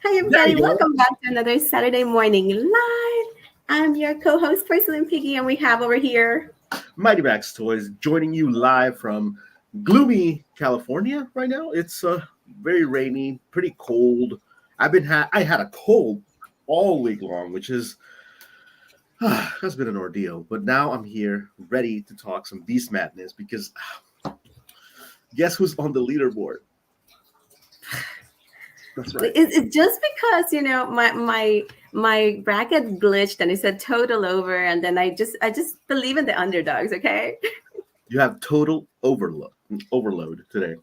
Hi, There everybody. you go. Welcome back to another Saturday morning live. I'm your co host, Porcelain Piggy, and we have over here. Mighty Max Toys joining you live from gloomy California right now. It's very rainy, pretty cold. I had a cold all week long, which is has been an ordeal. But now I'm here, ready to talk some Beast Madness because guess who's on the leaderboard? That's right. It's just because my bracket glitched and it said total over, and then I just believe in the underdogs. Okay, You have total overload today.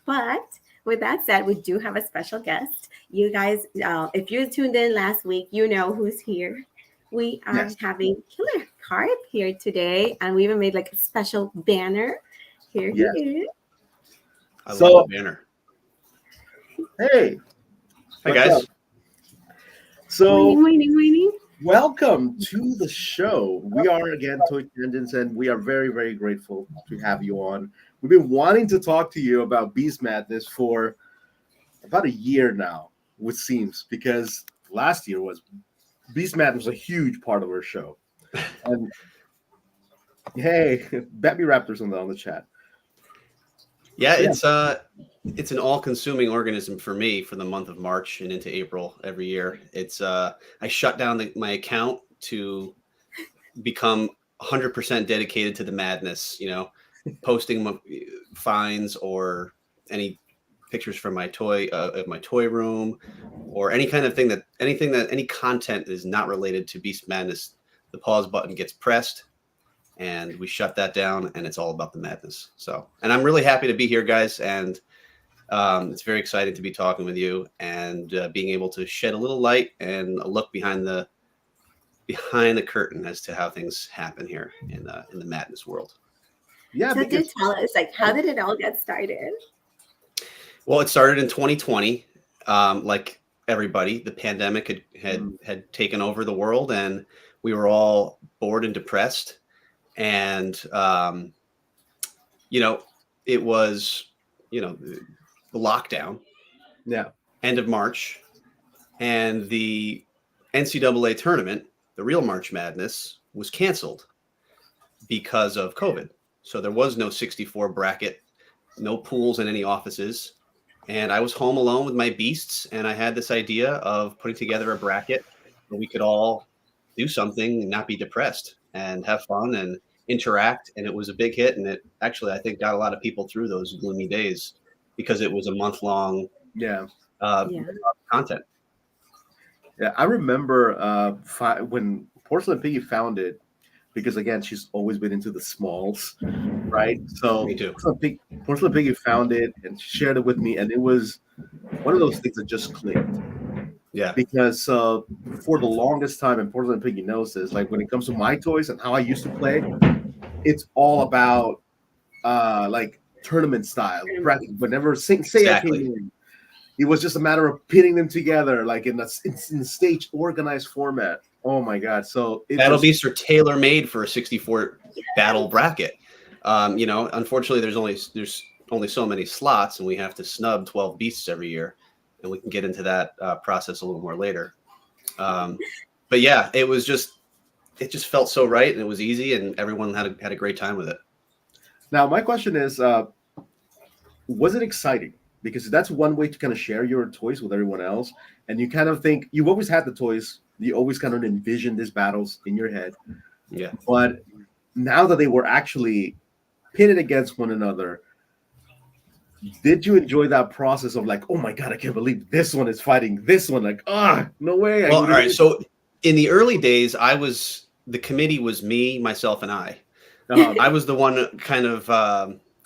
but with that said, we do have a special guest. You guys, if you tuned in last week, you know who's here. We are Yes. having Killer Carp here today, and we even made like a special banner. Here he Yes. is. I love So the banner. hey, Hi, what's up? guys. So Winning. welcome to the show. We are again Toy Tendons, and we are very, very grateful to have you on. We've been wanting to talk to you about Beast Madness for about a year now, which seems, because last year was Beast Madness was a huge part of our show. And hey, Baby Raptors on the chat. Yeah, So, it's an all-consuming organism for me for the month of March and into April every year. I shut down my account to become 100% dedicated to the madness. Posting finds or any pictures from my toy of my toy room, or any kind of thing any content that is not related to Beast Madness. The pause button gets pressed, and we shut that down, and it's all about the madness. And I'm really happy to be here, guys, and it's very exciting to be talking with you and being able to shed a little light and a look behind the curtain as to how things happen here in the madness world. yeah, So do because tell us, like, how did it all get started? Well, it started in 2020. Like everybody, the pandemic had taken over the world, and we were all bored and depressed. And it was the lockdown, yeah, end of March, and the NCAA tournament, the real March Madness, was canceled because of COVID. So there was no 64 bracket, no pools in any offices. And I was home alone with my beasts, and I had this idea of putting together a bracket where we could all do something and not be depressed and have fun and interact. And it was a big hit, and it actually, I think, got a lot of people through those gloomy days because it was a month-long yeah. Yeah. content. Yeah, I remember when Porcelain Piggy found it, because again, she's always been into the smalls, right? So Me too. Porcelain Piggy found it and shared it with me, and it was one of those things that just clicked. Yeah. Because for the longest time, and Porcelain Piggy knows this, like when it comes to my toys and how I used to play, it's all about like tournament style. Whenever Seiya came Exactly. in, it was just a matter of pitting them together, like in a stage organized format. Oh my god! So it Battle just Beasts are tailor made for a 64 battle bracket. Unfortunately, there's only so many slots, and we have to snub 12 beasts every year, and we can get into that process a little more later. But yeah, it just felt so right, and it was easy, and everyone had a great time with it. now my question is, was it exciting? Because that's one way to kind of share your toys with everyone else, and you kind of think you've always had the toys. You always kind of envision these battles in your head, Yeah. but now that they were actually pitted against one another, did you enjoy that process of like, oh my god, I can't believe this one is fighting this one? Like, no way. Well, all right. So in the early days, the committee was me, myself, and I. I was the one kind of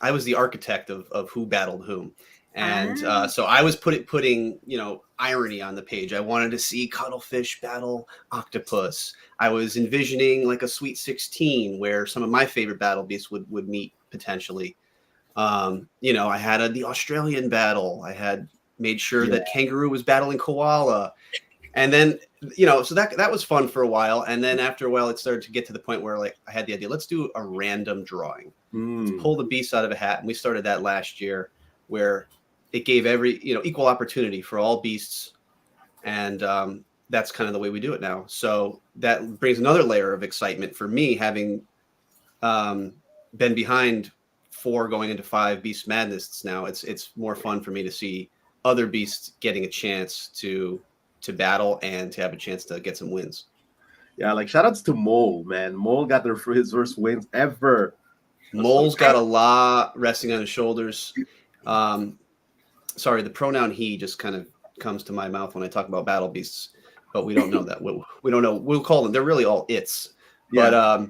I was the architect of who battled whom, and Ah, so I was putting irony on the page. I wanted to see cuttlefish battle octopus. I was envisioning like a Sweet 16 where some of my favorite battle beasts would meet potentially. I had the Australian battle. I had made sure Yeah. that kangaroo was battling koala, and then so that was fun for a while, and then after a while it started to get to the point where like I had the idea, let's do a random drawing. Let's pull the beast out of a hat, and we started that last year, where it gave every, equal opportunity for all beasts. And that's kind of the way we do it now. So that brings another layer of excitement for me, having been behind 4 going into 5 Beast Madness now. It's more fun for me to see other beasts getting a chance to battle and to have a chance to get some wins. Yeah, like shout outs to Mole, man. Mole got his first wins ever. Mole's got a lot resting on his shoulders. Sorry, the pronoun he just kind of comes to my mouth when I talk about battle beasts, but we don't know that. We don't know. We'll call them. They're really all its. Yeah. But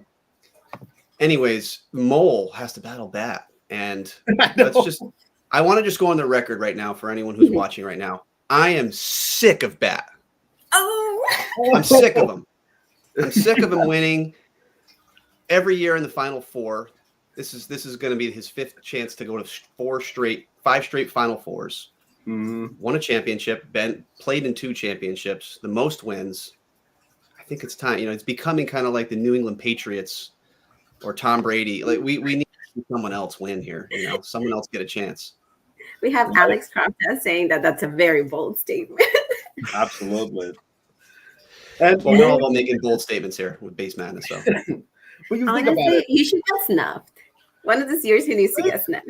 anyways, Mole has to battle Bat, and let's just. I want to just go on the record right now for anyone who's watching right now. I am sick of Bat. Oh, I'm sick of him. I'm sick of him winning every year in the Final Four. This is going to be his 5th chance to go to 5 straight Final Fours. Mm-hmm. Won a championship, played in 2 championships, the most wins. I think it's time. It's becoming kind of like the New England Patriots or Tom Brady. Like we need to see someone else win here. Someone else get a chance. we have Alex Cropta saying that that's a very bold statement. Absolutely. And Well, we're all about making bold statements here with Base Madness. So, but you think about Honestly, it. he should get snuffed. One of these years, he needs to get snuffed.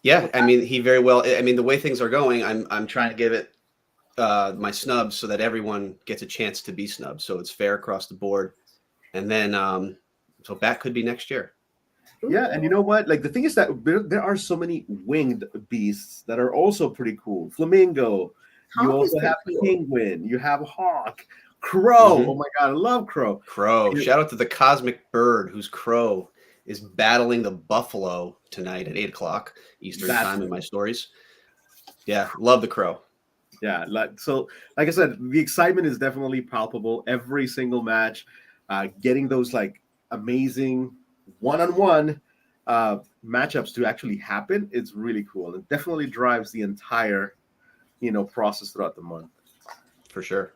yeah, I mean, he very well. I mean, the way things are going, I'm trying to give it my snubs so that everyone gets a chance to be snubbed, so it's fair across the board. And then, so Bat could be next year. Yeah, and you know what? Like the thing is that there are so many winged beasts that are also pretty cool. Flamingo. You Hawk is also pretty have cool. Penguin. You have Hawk. Crow. Mhm. Oh my god, I love Crow. Crow. Shout out to the Cosmic Bird, whose crow is battling the buffalo tonight at 8:00 Eastern time in my stories. Yeah, love the crow. Yeah, like I said, the excitement is definitely palpable. Every single match, getting those like amazing one-on-one matchups to actually happen, it's really cool. It definitely drives the entire, process throughout the month. For sure.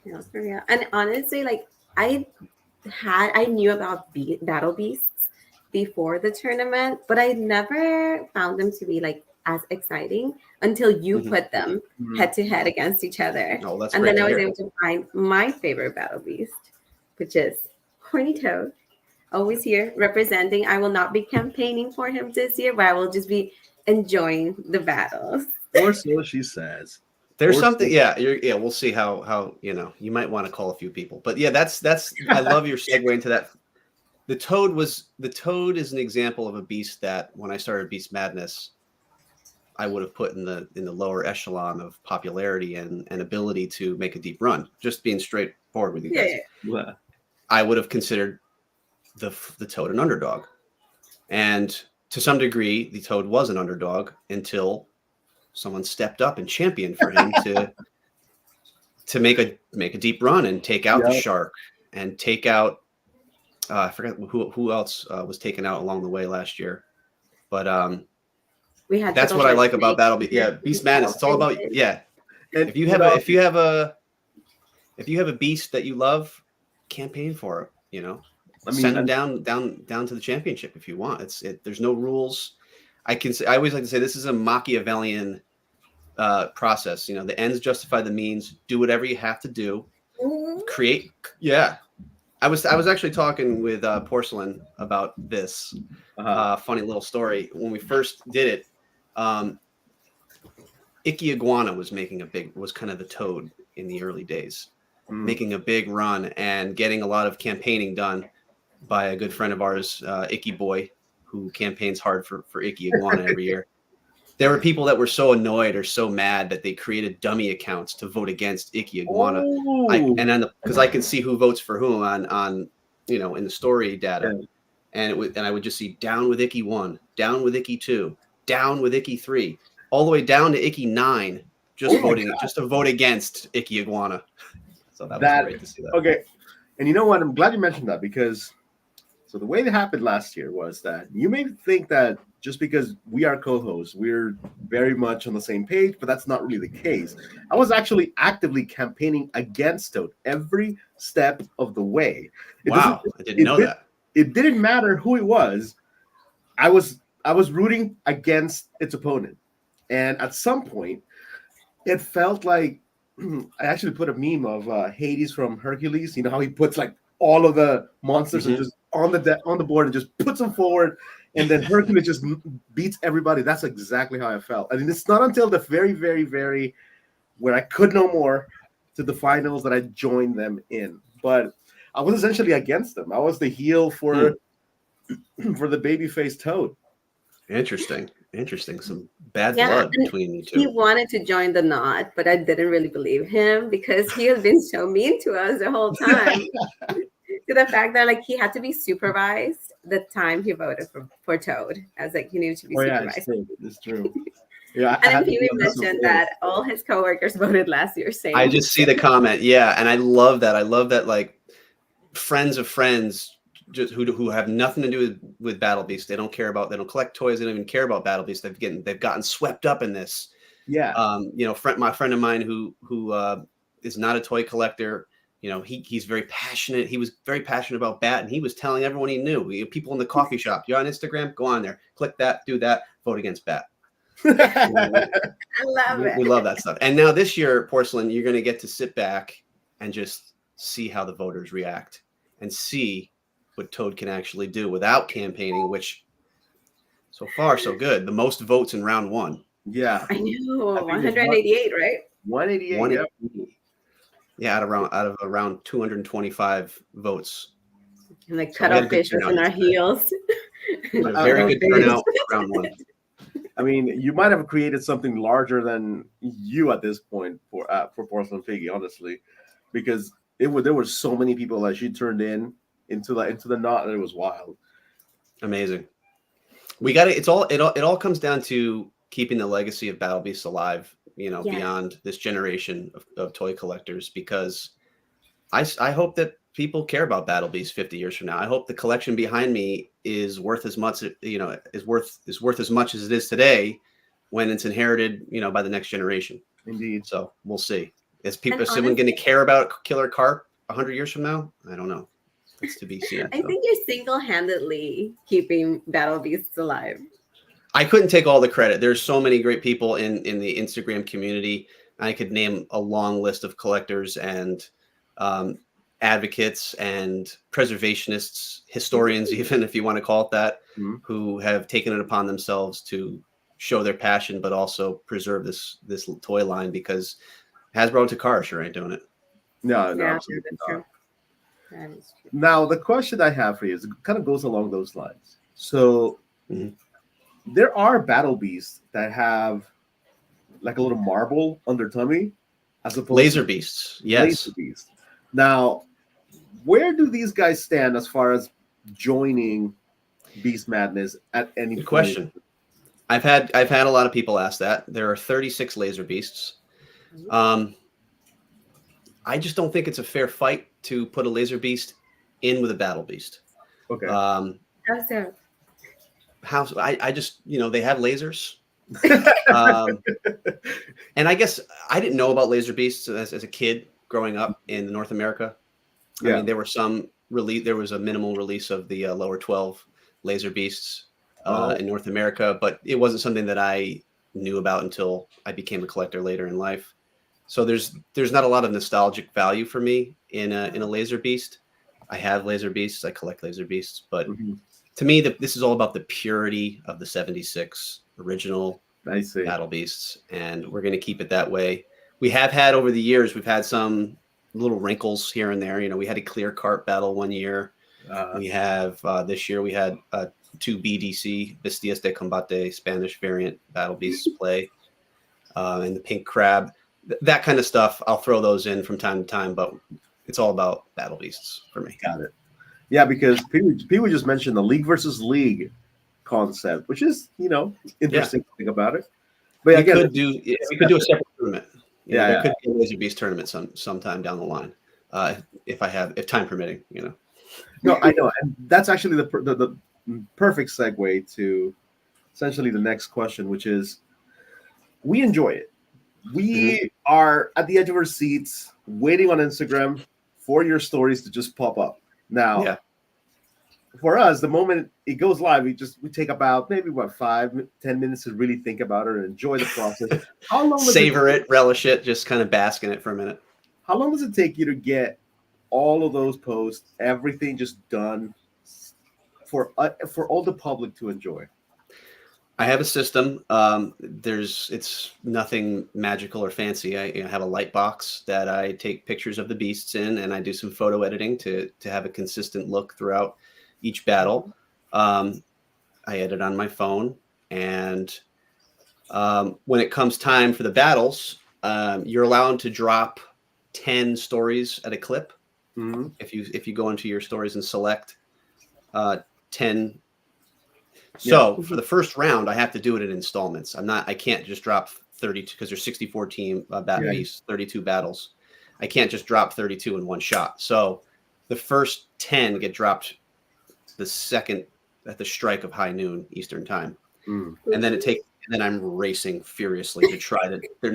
Yeah, for real. And honestly, like I knew about battle beasts before the tournament, but I never found them to be like as exciting until you Mhm. put them head to head against each other. Oh, that's And great then to I was hear. able to find my favorite battle beast, which is Horny Toad. Always here representing. I will not be campaigning for him this year, but I will just be enjoying the battles. Or so she says. There's Or something, so- yeah. We'll see how you might want to call a few people, but yeah, that's. I love your segue into that. The Toad is an example of a beast that when I started Beast Madness, I would have put in the lower echelon of popularity and ability to make a deep run. Just being straightforward with you guys, Yeah. I would have considered the Toad an underdog, and to some degree, the Toad was an underdog until someone stepped up and championed for him to make a deep run and take out the shark and take out I forgot who else was taken out along the way last year, but We had that's what I like about Battle Beast. Yeah, Beast Madness. It's all about And If you have a beast that you love, campaign for it. I mean, Send them down to the championship if you want. There's no rules. I always like to say this is a Machiavellian process. The ends justify the means. Do whatever you have to do. Create. Yeah. I was actually talking with Porcelain about this funny little story. When we first did it, Icky Iguana was kind of the Toad in the early days, making a big run and getting a lot of campaigning done by a good friend of ours, Icky Boy, who campaigns hard for Icky Iguana every year. There were people that were so annoyed or so mad that they created dummy accounts to vote against Icky Iguana. Because I can see who votes for whom on in the story data, and I would just see down with Icky 1, down with Icky 2, down with Icky 3, all the way down to Icky 9, just to vote against Icky Iguana. So that was great to see that. Okay, and you know what? I'm glad you mentioned that because the way it happened last year was that you may think that just because we are co-hosts, we're very much on the same page, but that's not really the case. I was actually actively campaigning against Toad every step of the way. I didn't know that. It didn't matter who it was. I was rooting against its opponent. And at some point, it felt like I actually put a meme of Hades from Hercules. You know how he puts like all of the monsters and Mhm. just on the board and just puts them forward, and then Hercules just beats everybody. That's exactly how I felt. I mean, it's not until the very, very, very where I could no more to the finals that I joined them in. But I was essentially against them. I was the heel for for the babyface Toad. Interesting. Some bad Yeah, blood and between you he two. wanted to join the knot, but I didn't really believe him because he has been so mean to us the whole time. To the fact that like he had to be supervised the time he voted for Toad. I was like, he needed to be Oh yeah, it's supervised. true. It's true. Yeah, I And then had to Pee be Wee on this one. mentioned that all his coworkers voted last year. I Same. just see the comment. Yeah, and I love that. I love that like friends of friends just who have nothing to do with Battle Beast. They don't care about. They don't collect toys. They don't even care about Battle Beast. They've gotten swept up in this. Yeah. My friend of mine who is not a toy collector. He's very passionate. He was very passionate about Bat, and he was telling everyone he knew. People in the coffee shop. You're on Instagram. Go on there. Click that. Do that. Vote against Bat. I love We it. love that stuff. And now this year, Porcelain, you're going to get to sit back and just see how the voters react and see what Toad can actually do without campaigning, which so far so good. The most votes in round one. Yeah. I know, I think it was 188, right? 188. Yep. Yeah, out of around 225 votes. And like So we had a good cuttlefish was turnout in our yesterday. heels. We had a very good turnout for round one. I mean, you might have created something larger than you at this point for Porcelain Piggy, honestly, because there were so many people that she turned into the knot, and it was wild. Amazing. We got it all comes down to keeping the legacy of Battle Beasts alive, Yeah. beyond this generation of toy collectors, because I hope that people care about Battle Beasts 50 years from now. I hope the collection behind me is worth as much, is worth as much as it is today when it's inherited, by the next generation. Indeed. So we'll see. Is And someone going to honestly, care about Killer Carp 100 years from now? I don't know. That's to be seen. I think you're single-handedly keeping Battle Beasts alive. I couldn't take all the credit. There's so many great people in the Instagram community. I could name a long list of collectors and advocates and preservationists, historians, even if you want to call it that, who have taken it upon themselves to show their passion, but also preserve this toy line, because Hasbro and Takara sure ain't doing it. No, Yeah, absolutely that's not. true. That is true. Now, the question I have for you is it kind of goes along those lines. So, Mhm. there are Battle Beasts that have like a little marble on their tummy, as opposed Laser to Beasts, yes. Laser Beast. Now, where do these guys stand as far as joining Beast Madness at any Good point? question. I've had a lot of people ask that. There are 36 Laser Beasts. I just don't think it's a fair fight to put a Laser Beast in with a Battle Beast. Okay. How's that? I just, they have lasers. And I guess I didn't know about Laser Beasts as a kid growing up in North America. Yeah. I mean, there was a minimal release of the lower 12 Laser Beasts in North America, but it wasn't something that I knew about until I became a collector later in life. So there's not a lot of nostalgic value for me in a Laser Beast. I have Laser Beasts, I collect Laser Beasts, but to me, this is all about the purity of the 76 original I see. Battle Beasts, and we're going to keep it that way. We have had over the years, we've had some little wrinkles here and there. We had a clear cart battle one year. We have this year we had 2 BDC Bestias de Combate Spanish variant Battle Beasts play, and the pink crab. That kind of stuff, I'll throw those in from time to time, but it's all about Battle Beasts for me. Got it. Yeah, because people just mentioned the League versus League concept, which is interesting to think about it. But We again, could do a separate tournament. There could be a Laser Beast tournament sometime down the line, if time permitting. No, I know, and that's actually the perfect segue to essentially the next question, which is, we enjoy it. We are at the edge of our seats, waiting on Instagram for your stories to just pop up. Now, for us, the moment it goes live, we take about maybe what 5-10 minutes to really think about it and enjoy the process. How long does Savor it, relish it, just kind of bask in it for a minute. How long does it take you to get all of those posts, everything just done for all the public to enjoy? I have a system. It's nothing magical or fancy. I have a light box that I take pictures of the beasts in, and I do some photo editing to have a consistent look throughout each battle. I edit on my phone, and when it comes time for the battles, you're allowed to drop 10 stories at a clip. Mm-hmm. If you go into your stories and select 10. So for the first round, I have to do it in installments. I can't just drop 32 because there's 64 team beasts, 32 battles. I can't just drop 32 in one shot. So the first 10 get dropped the second at the strike of high noon Eastern time. And then I'm racing furiously to try to, there's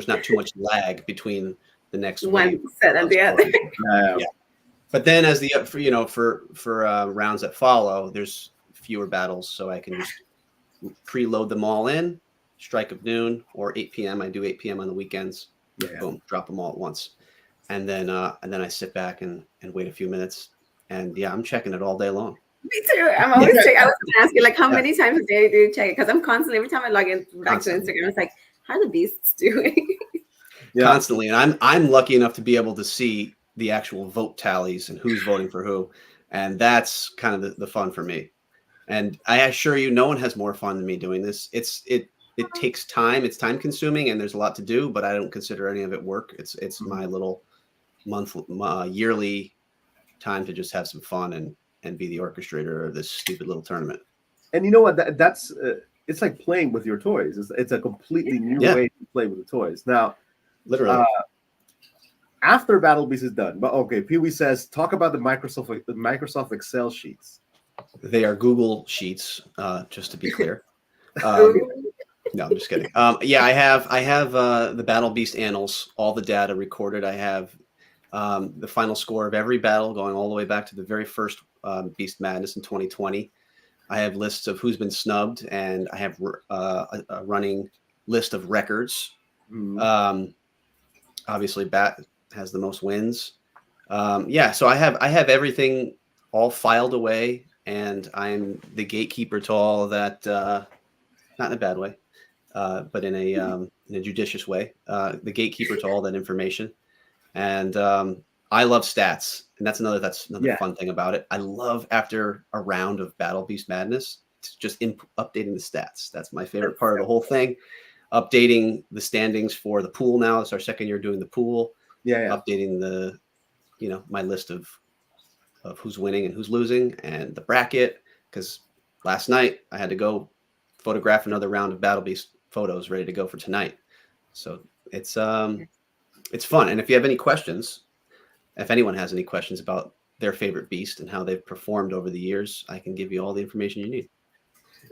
not too much lag between the next one set and the other. Yeah. But then as for rounds that follow, there's fewer battles, so I can just preload them all in, strike of noon or 8 p.m. I do 8 p.m. on the weekends. Boom, drop them all at once. And then I sit back and wait a few minutes. And I'm checking it all day long. Me too. I'm always checking. I was going to ask you, like, how many times a day do you check it? Because I'm constantly, every time I log in back to Instagram, it's like, how are the beasts doing? Constantly. And I'm lucky enough to be able to see the actual vote tallies and who's voting for who. And that's kind of the fun for me. And I assure you, no one has more fun than me doing this. It takes time. It's time consuming, and there's a lot to do. But I don't consider any of it work. It's my little yearly time to just have some fun and be the orchestrator of this stupid little tournament. And you know what? That's it's like playing with your toys. It's a completely new way to play with the toys. Now, literally. After Battle Beast is done, but okay, Pee Wee says talk about the Microsoft Excel sheets. They are Google Sheets, just to be clear. No, I'm just kidding. I have the Battle Beast annals, all the data recorded. I have the final score of every battle going all the way back to the very first Beast Madness in 2020. I have lists of who's been snubbed, and I have a running list of records. Obviously, Bat has the most wins. So I have everything all filed away. And I'm the gatekeeper to all of that, not in a bad way, but in a judicious way. The gatekeeper to all that information, and I love stats, and that's another fun thing about it. I love after a round of Battle Beast Madness, just updating the stats. That's my favorite part of the whole thing. Updating the standings for the pool now. It's our second year doing the pool. Updating my list of who's winning and who's losing, and the bracket, because last night I had to go photograph another round of Battle Beast photos ready to go for tonight. So it's fun. And if you have any questions, if anyone has any questions about their favorite beast and how they've performed over the years, I can give you all the information you need.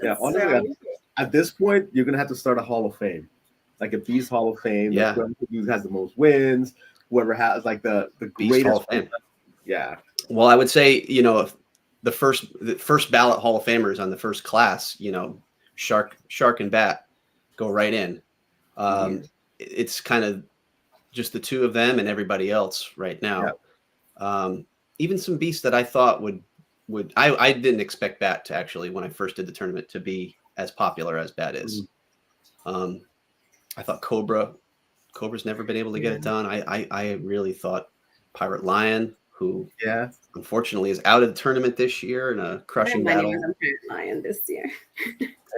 Yeah, honestly, at this point, you're gonna have to start a Hall of Fame, like a Beast Hall of Fame. Yeah, who has the most wins, whoever has like the Beast greatest Hall of Fame. Yeah. Well, I would say, if the first ballot Hall of Famers on the first class, Shark and Bat go right in. It's kind of just the two of them and everybody else right now. Even some beasts that I thought would I didn't expect Bat to actually, when I first did the tournament, to be as popular as Bat is. I thought Cobra's never been able to get it done. I really thought Pirate Lion, who unfortunately is out of the tournament this year in a crushing battle. My money was on Pirate Lion this year.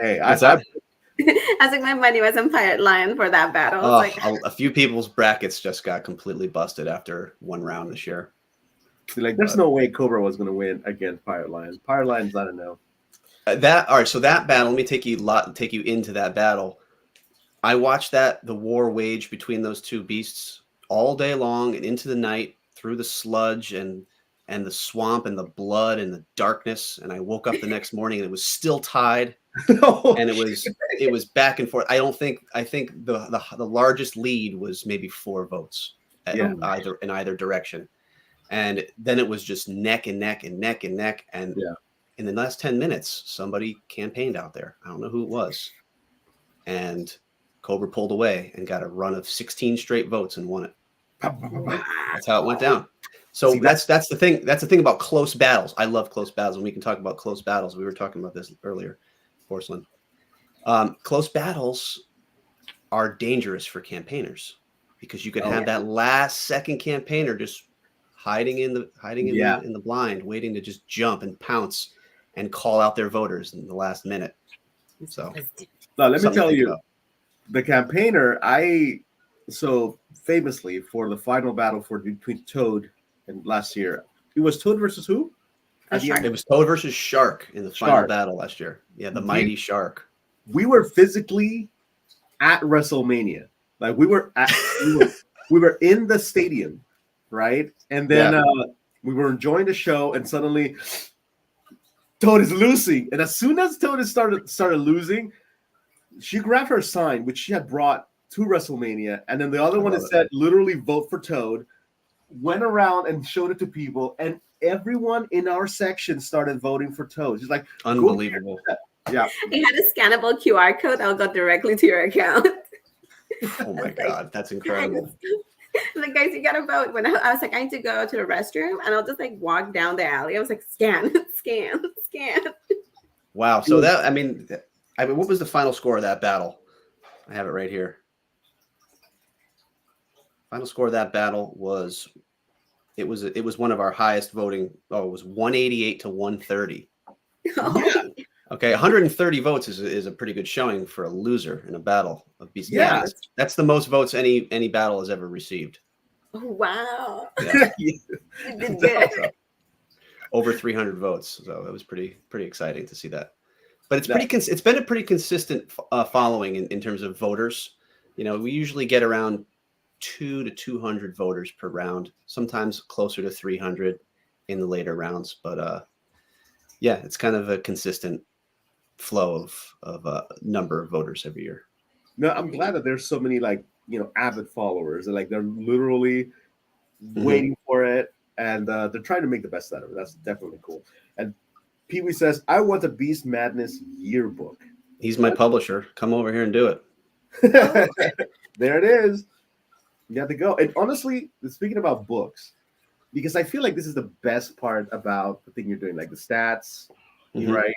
Hey, I think my money was on Pirate Lion for that battle. A few people's brackets just got completely busted after one round this year. There's no way Cobra was going to win against Pirate Lion. Pirate Lion's not a no. All right. So that battle, let me take you into that battle. I watched the war wage between those two beasts all day long and into the night, through the sludge and the swamp and the blood and the darkness. And I woke up the next morning and it was still tied. And it was back and forth. I think the largest lead was maybe 4 votes in either direction. And then it was just neck and neck and neck and neck. And Yeah. in the last 10 minutes, somebody campaigned out there. I don't know who it was. And Cobra pulled away and got a run of 16 straight votes and won it. That's how it went down. So See, that's the thing. That's the thing about close battles. I love close battles, and we can talk about close battles. We were talking about this earlier, Porcelain. Close battles are dangerous for campaigners because you can have that last second campaigner just hiding in the blind, waiting to just jump and pounce and call out their voters in the last minute. So now let me tell you, about. the campaigner, so famously for the final battle between Toad and last year, it was Toad versus who? It was Toad versus Shark in the final battle last year. Yeah, the mighty Shark. We were physically at WrestleMania. Like we were in the stadium, right? And then we were enjoying the show, and suddenly Toad is losing. And as soon as Toad started losing, she grabbed her sign, which she had brought to WrestleMania, and then the other one said, literally vote for Toad, went around and showed it to people, and everyone in our section started voting for Toad. She's like, unbelievable. Yeah. It had a scannable QR code that'll go directly to your account. Oh my God, that's incredible. Like, guys, you gotta vote. When I was like, I need to go to the restroom, and I'll just like walk down the alley. I was like, scan. Wow. So that, I mean, what was the final score of that battle? I have it right here. Final score of that battle was, it was one of our highest voting. Oh, it was 188 to 130. Oh. Yeah. Okay, 130 votes is a pretty good showing for a loser in a battle of Beast Madness. That's the most votes any battle has ever received. Oh, wow. Yeah. You did good. So, over 300 votes. So it was pretty exciting to see that. But it's been a pretty consistent following in terms of voters. You know, we usually get around 200 to 200 voters per round, sometimes closer to 300 in the later rounds. But yeah, it's kind of a consistent flow of number of voters every year. No, I'm glad that there's so many avid followers, and like they're literally waiting for it, and they're trying to make the best out of it. That's definitely cool. And Pee Wee says, I want a Beast Madness yearbook. He's my publisher. Come over here and do it. There it is. You got to go. And honestly, speaking about books, because I feel like this is the best part about the thing you're doing, like the stats, right?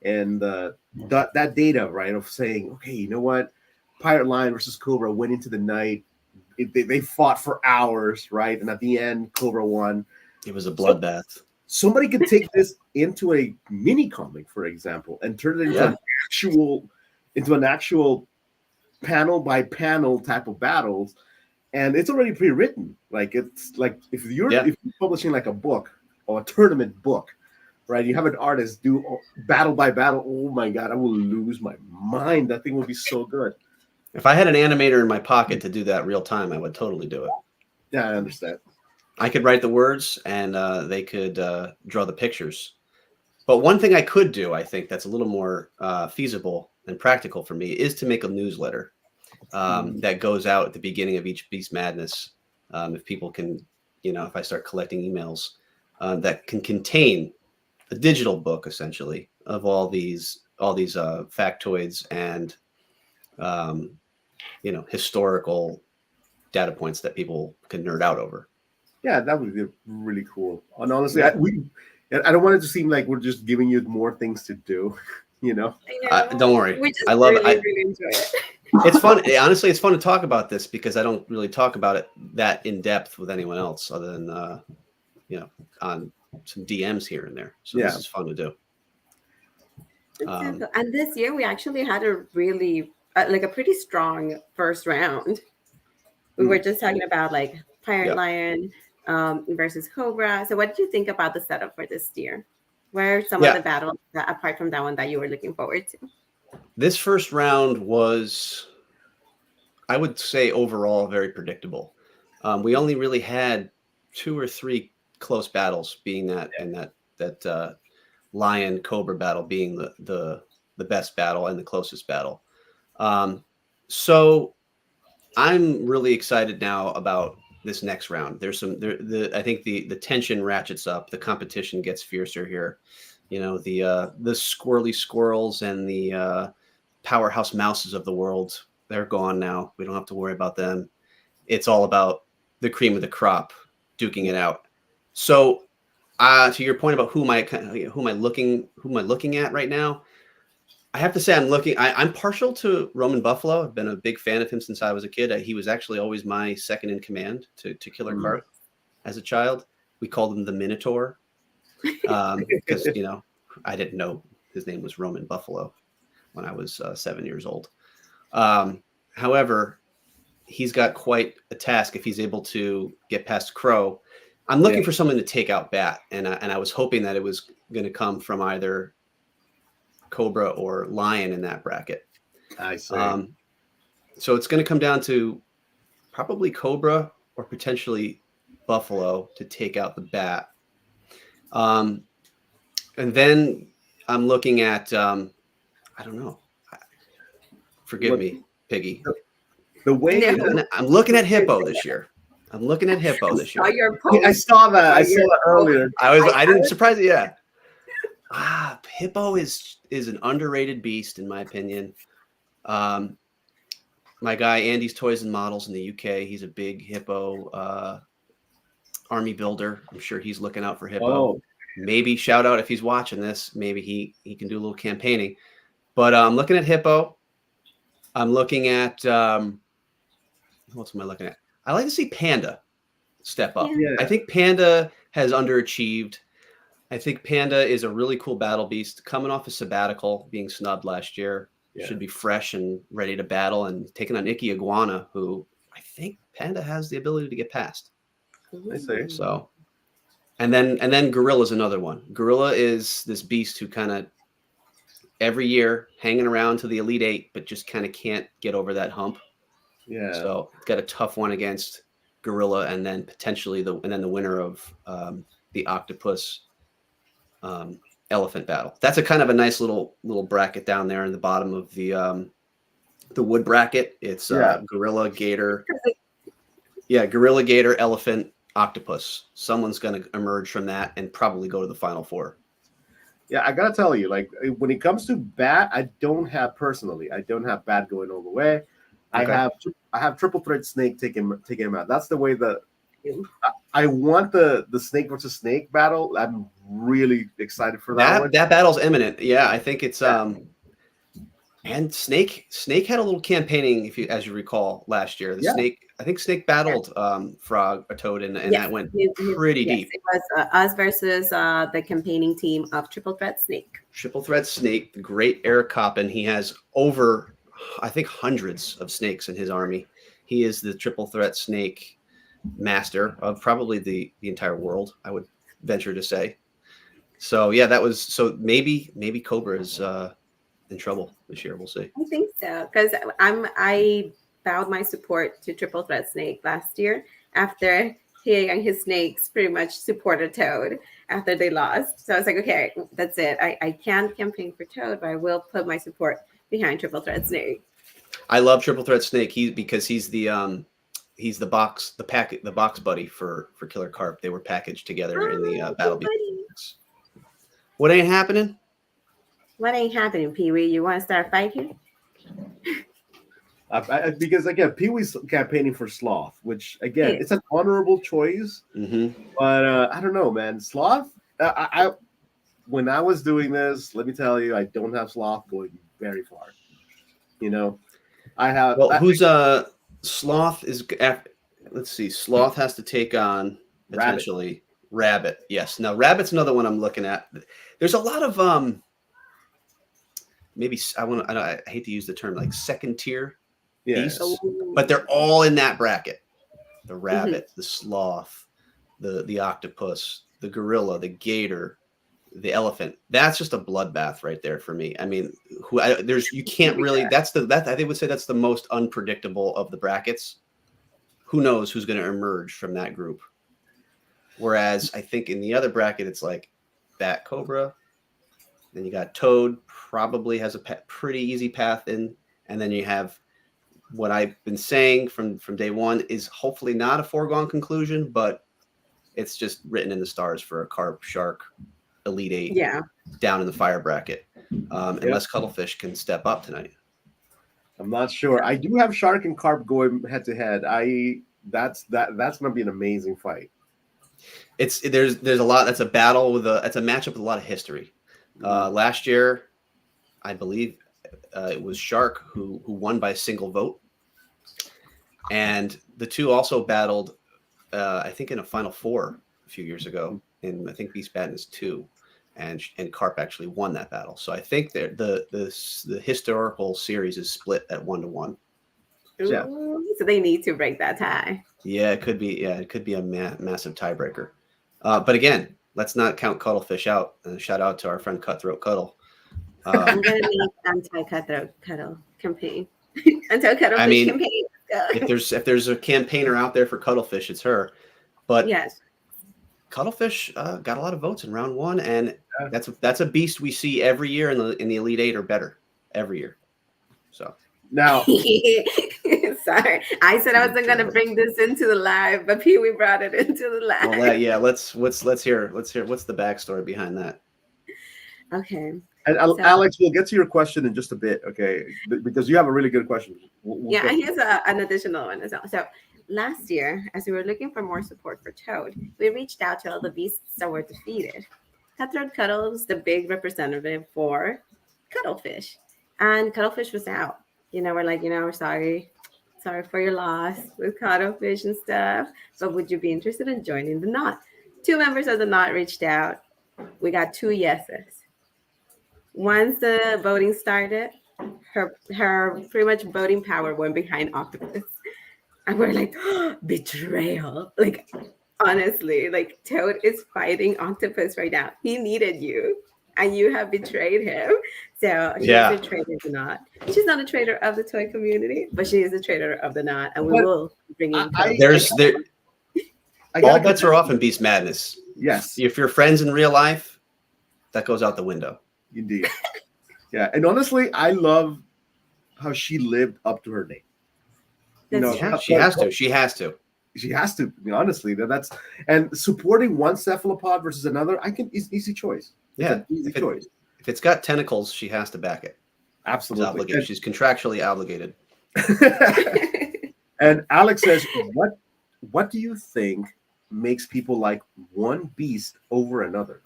And that data, right, of saying, okay, you know what? Pirate Lion versus Cobra went into the night. They fought for hours, right? And at the end, Cobra won. It was a bloodbath. Somebody could take this into a mini comic, for example, and turn it into an actual panel by panel type of battles. And it's already pre-written. Like it's like if you're publishing like a book or a tournament book, right? You have an artist do battle by battle. Oh my God, I will lose my mind. That thing would be so good. If I had an animator in my pocket to do that real time, I would totally do it. Yeah, I understand. I could write the words and they could draw the pictures. But one thing I could do, I think that's a little more feasible and practical for me, is to make a newsletter that goes out at the beginning of each Beast Madness. If people can, if I start collecting emails that can contain a digital book, essentially, of all these factoids and historical data points that people can nerd out over. Yeah, that would be really cool. And honestly, I don't want it to seem like we're just giving you more things to do. Don't worry. I love it. Really enjoy it. It's fun. Honestly, it's fun to talk about this because I don't really talk about it that in depth with anyone else other than on some DMs here and there. So this is fun to do. And this year we actually had a really a pretty strong first round. We were just talking about like Pirate Lion versus Cobra. So what did you think about the setup for this year? Where are some of the battles apart from that one that you were looking forward to? This first round was, I would say, overall very predictable. We only really had 2 or 3 close battles, being that and that Lion Cobra battle being the best battle and the closest battle. So I'm really excited now about this next round. There's some I think the tension ratchets up, the competition gets fiercer here. The squirrely squirrels and the powerhouse mouses of the world, they're gone now. We don't have to worry about them. It's all about the cream of the crop duking it out. So to your point about who am I looking at right now, I have to say I'm partial to Roman Buffalo. I've been a big fan of him since I was a kid. He was actually always my second in command to Killer Carp as a child. We called him the Minotaur because I didn't know his name was Roman Buffalo when I was 7 years old. However, he's got quite a task if he's able to get past Crow. I'm looking for someone to take out Bat, and I was hoping that it was going to come from either Cobra or Lion in that bracket. I see. So it's going to come down to probably Cobra or potentially Buffalo to take out the Bat. And then I'm looking at, I don't know. Forgive me, Piggy. The way I'm looking at Hippo this year. I saw that earlier. I didn't surprise you. Yeah. Hippo is an underrated beast in my opinion. My guy Andy's Toys and Models in the UK, he's a big Hippo army builder. I'm sure he's looking out for Hippo. Maybe shout out if he's watching this. Maybe he can do a little campaigning. But I'm looking at Hippo. I'm looking at what am I looking at? I like to see Panda step up. Yeah. I think Panda has underachieved. I think Panda is a really cool battle beast coming off a sabbatical, being snubbed last year. Yeah. Should be fresh and ready to battle, and taking on Icky Iguana, who I think Panda has the ability to get past. I see. So, and then Gorilla's another one. Gorilla is this beast who kind of every year hanging around to the Elite Eight, but just kind of can't get over that hump. Yeah. So got a tough one against Gorilla, and then potentially the winner of the Octopus Elephant battle. That's a kind of a nice little bracket down there in the bottom of the wood bracket. It's Gorilla, Gator. Yeah, Gorilla, Gator, Elephant, Octopus. Someone's going to emerge from that and probably go to the Final Four. Yeah, I gotta tell you, like when it comes to Bat, I don't have Bat going all the way. Okay. I have Triple Threat Snake taking him out. That's the way that I want the Snake versus Snake battle. I'm really excited for that one. That battle's imminent. Yeah, I think it's and Snake had a little campaigning, as you recall, last year. Snake battled Frog, a Toad, and that went pretty deep. It was us versus the campaigning team of Triple Threat Snake. Triple Threat Snake, the great Eric Coppin. He has over, I think, hundreds of snakes in his army. He is the Triple Threat Snake master of probably the entire world, I would venture to say. So yeah, maybe Cobra is in trouble this year. We'll see. I think so, because I bowed my support to Triple Threat Snake last year after he and his snakes pretty much supported Toad after they lost. So I was like, okay, that's it. I can't campaign for Toad, but I will put my support behind Triple Threat Snake. I love Triple Threat Snake. Because he's the box buddy for Killer Carp. They were packaged together in the battle. What ain't happening? What ain't happening, Pee-wee? You want to start a fight here? Because again, Pee-wee's campaigning for Sloth, which again, it's an honorable choice. Mm-hmm. But I don't know, man. Sloth. When I was doing this, let me tell you, I don't have Sloth going very far. I have. Well, Sloth is? Let's see. Sloth has to take on potentially Rabbit. Yes. Now Rabbit's another one I'm looking at. There's a lot of maybe I hate to use the term like second tier beasts, but they're all in that bracket. The Rabbit, the Sloth, the Octopus, the Gorilla, the Gator, the Elephant. That's just a bloodbath right there for me. I mean, you can't really. I think would say that's the most unpredictable of the brackets. Who knows who's going to emerge from that group? Whereas I think in the other bracket, it's like Bat, Cobra. Then you got Toad, probably has a pretty easy path in, and then you have what I've been saying from day one is hopefully not a foregone conclusion, but it's just written in the stars for a carp, shark, Elite Eight Yeah. down in the fire bracket. Yep. Unless cuttlefish can step up tonight. I'm not sure. I do have shark and carp going head to head. That's going to be an amazing fight. There's a lot. That's a battle it's a matchup with a lot of history. Last year, I believe it was Shark who won by a single vote, and the two also battled. I think in a Final Four a few years ago, in I think Beast Madness 2, and Carp actually won that battle. So I think the historical series is split at 1-1. Yeah. Ooh, so they need to break that tie. Yeah, it could be. Yeah, it could be a massive tiebreaker. But again, let's not count Cuttlefish out. Shout out to our friend Cutthroat Cuddle. I'm gonna make anti-cutthroat cuddle campaign. Anti-cuttlefish I mean, campaign. if there's a campaigner out there for Cuttlefish, it's her. But Yes. Cuttlefish got a lot of votes in round 1, and that's a beast we see every year in the Elite Eight or better every year. So now, sorry, I said I wasn't gonna bring this into the live, but Pee Wee brought it into the live. well, let's hear what's the backstory behind that. Okay. and So- Alex, we'll get to your question in just a bit, okay? Because you have a really good question. We'll Yeah, get- and here's an additional one as well. So last year, as we were looking for more support for Toad, we reached out to all the beasts that were defeated. Cutthroat Cuddle was the big representative for Cuttlefish, and Cuttlefish was out. We're like, we're sorry for your loss with Cuttlefish and stuff, but would you be interested in joining the knot? 2 members of the knot reached out. We got 2 yeses. Once the voting started, her pretty much voting power went behind Octopus. And we're like, oh, betrayal. Like, honestly, like Toad is fighting Octopus right now. He needed you, and you have betrayed him. So she's a traitor of the knot. She's not a traitor of the toy community, but she is a traitor of the knot, and we will bring in. All bets are off in Beast Madness. Yes. If you're friends in real life, that goes out the window. Indeed. Yeah, and honestly, I love how she lived up to her name. She has to. She has to. She has to. Honestly, that's and supporting one cephalopod versus another. Easy choice. Yeah, easy choice. If it's got tentacles, she has to back it. Absolutely, she's contractually obligated. And Alex says, "What do you think makes people like one beast over another?"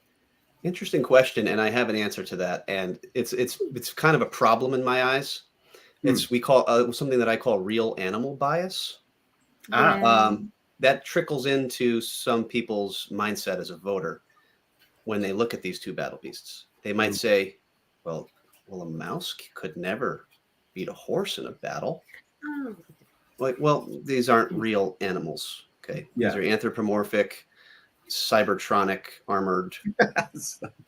Interesting question, and I have an answer to that. And it's kind of a problem in my eyes. We call something that I call real animal bias. That trickles into some people's mindset as a voter when they look at these 2 battle beasts. They might say, well, a mouse could never beat a horse in a battle. Like, well, these aren't real animals. Okay, these are anthropomorphic, cybertronic, armored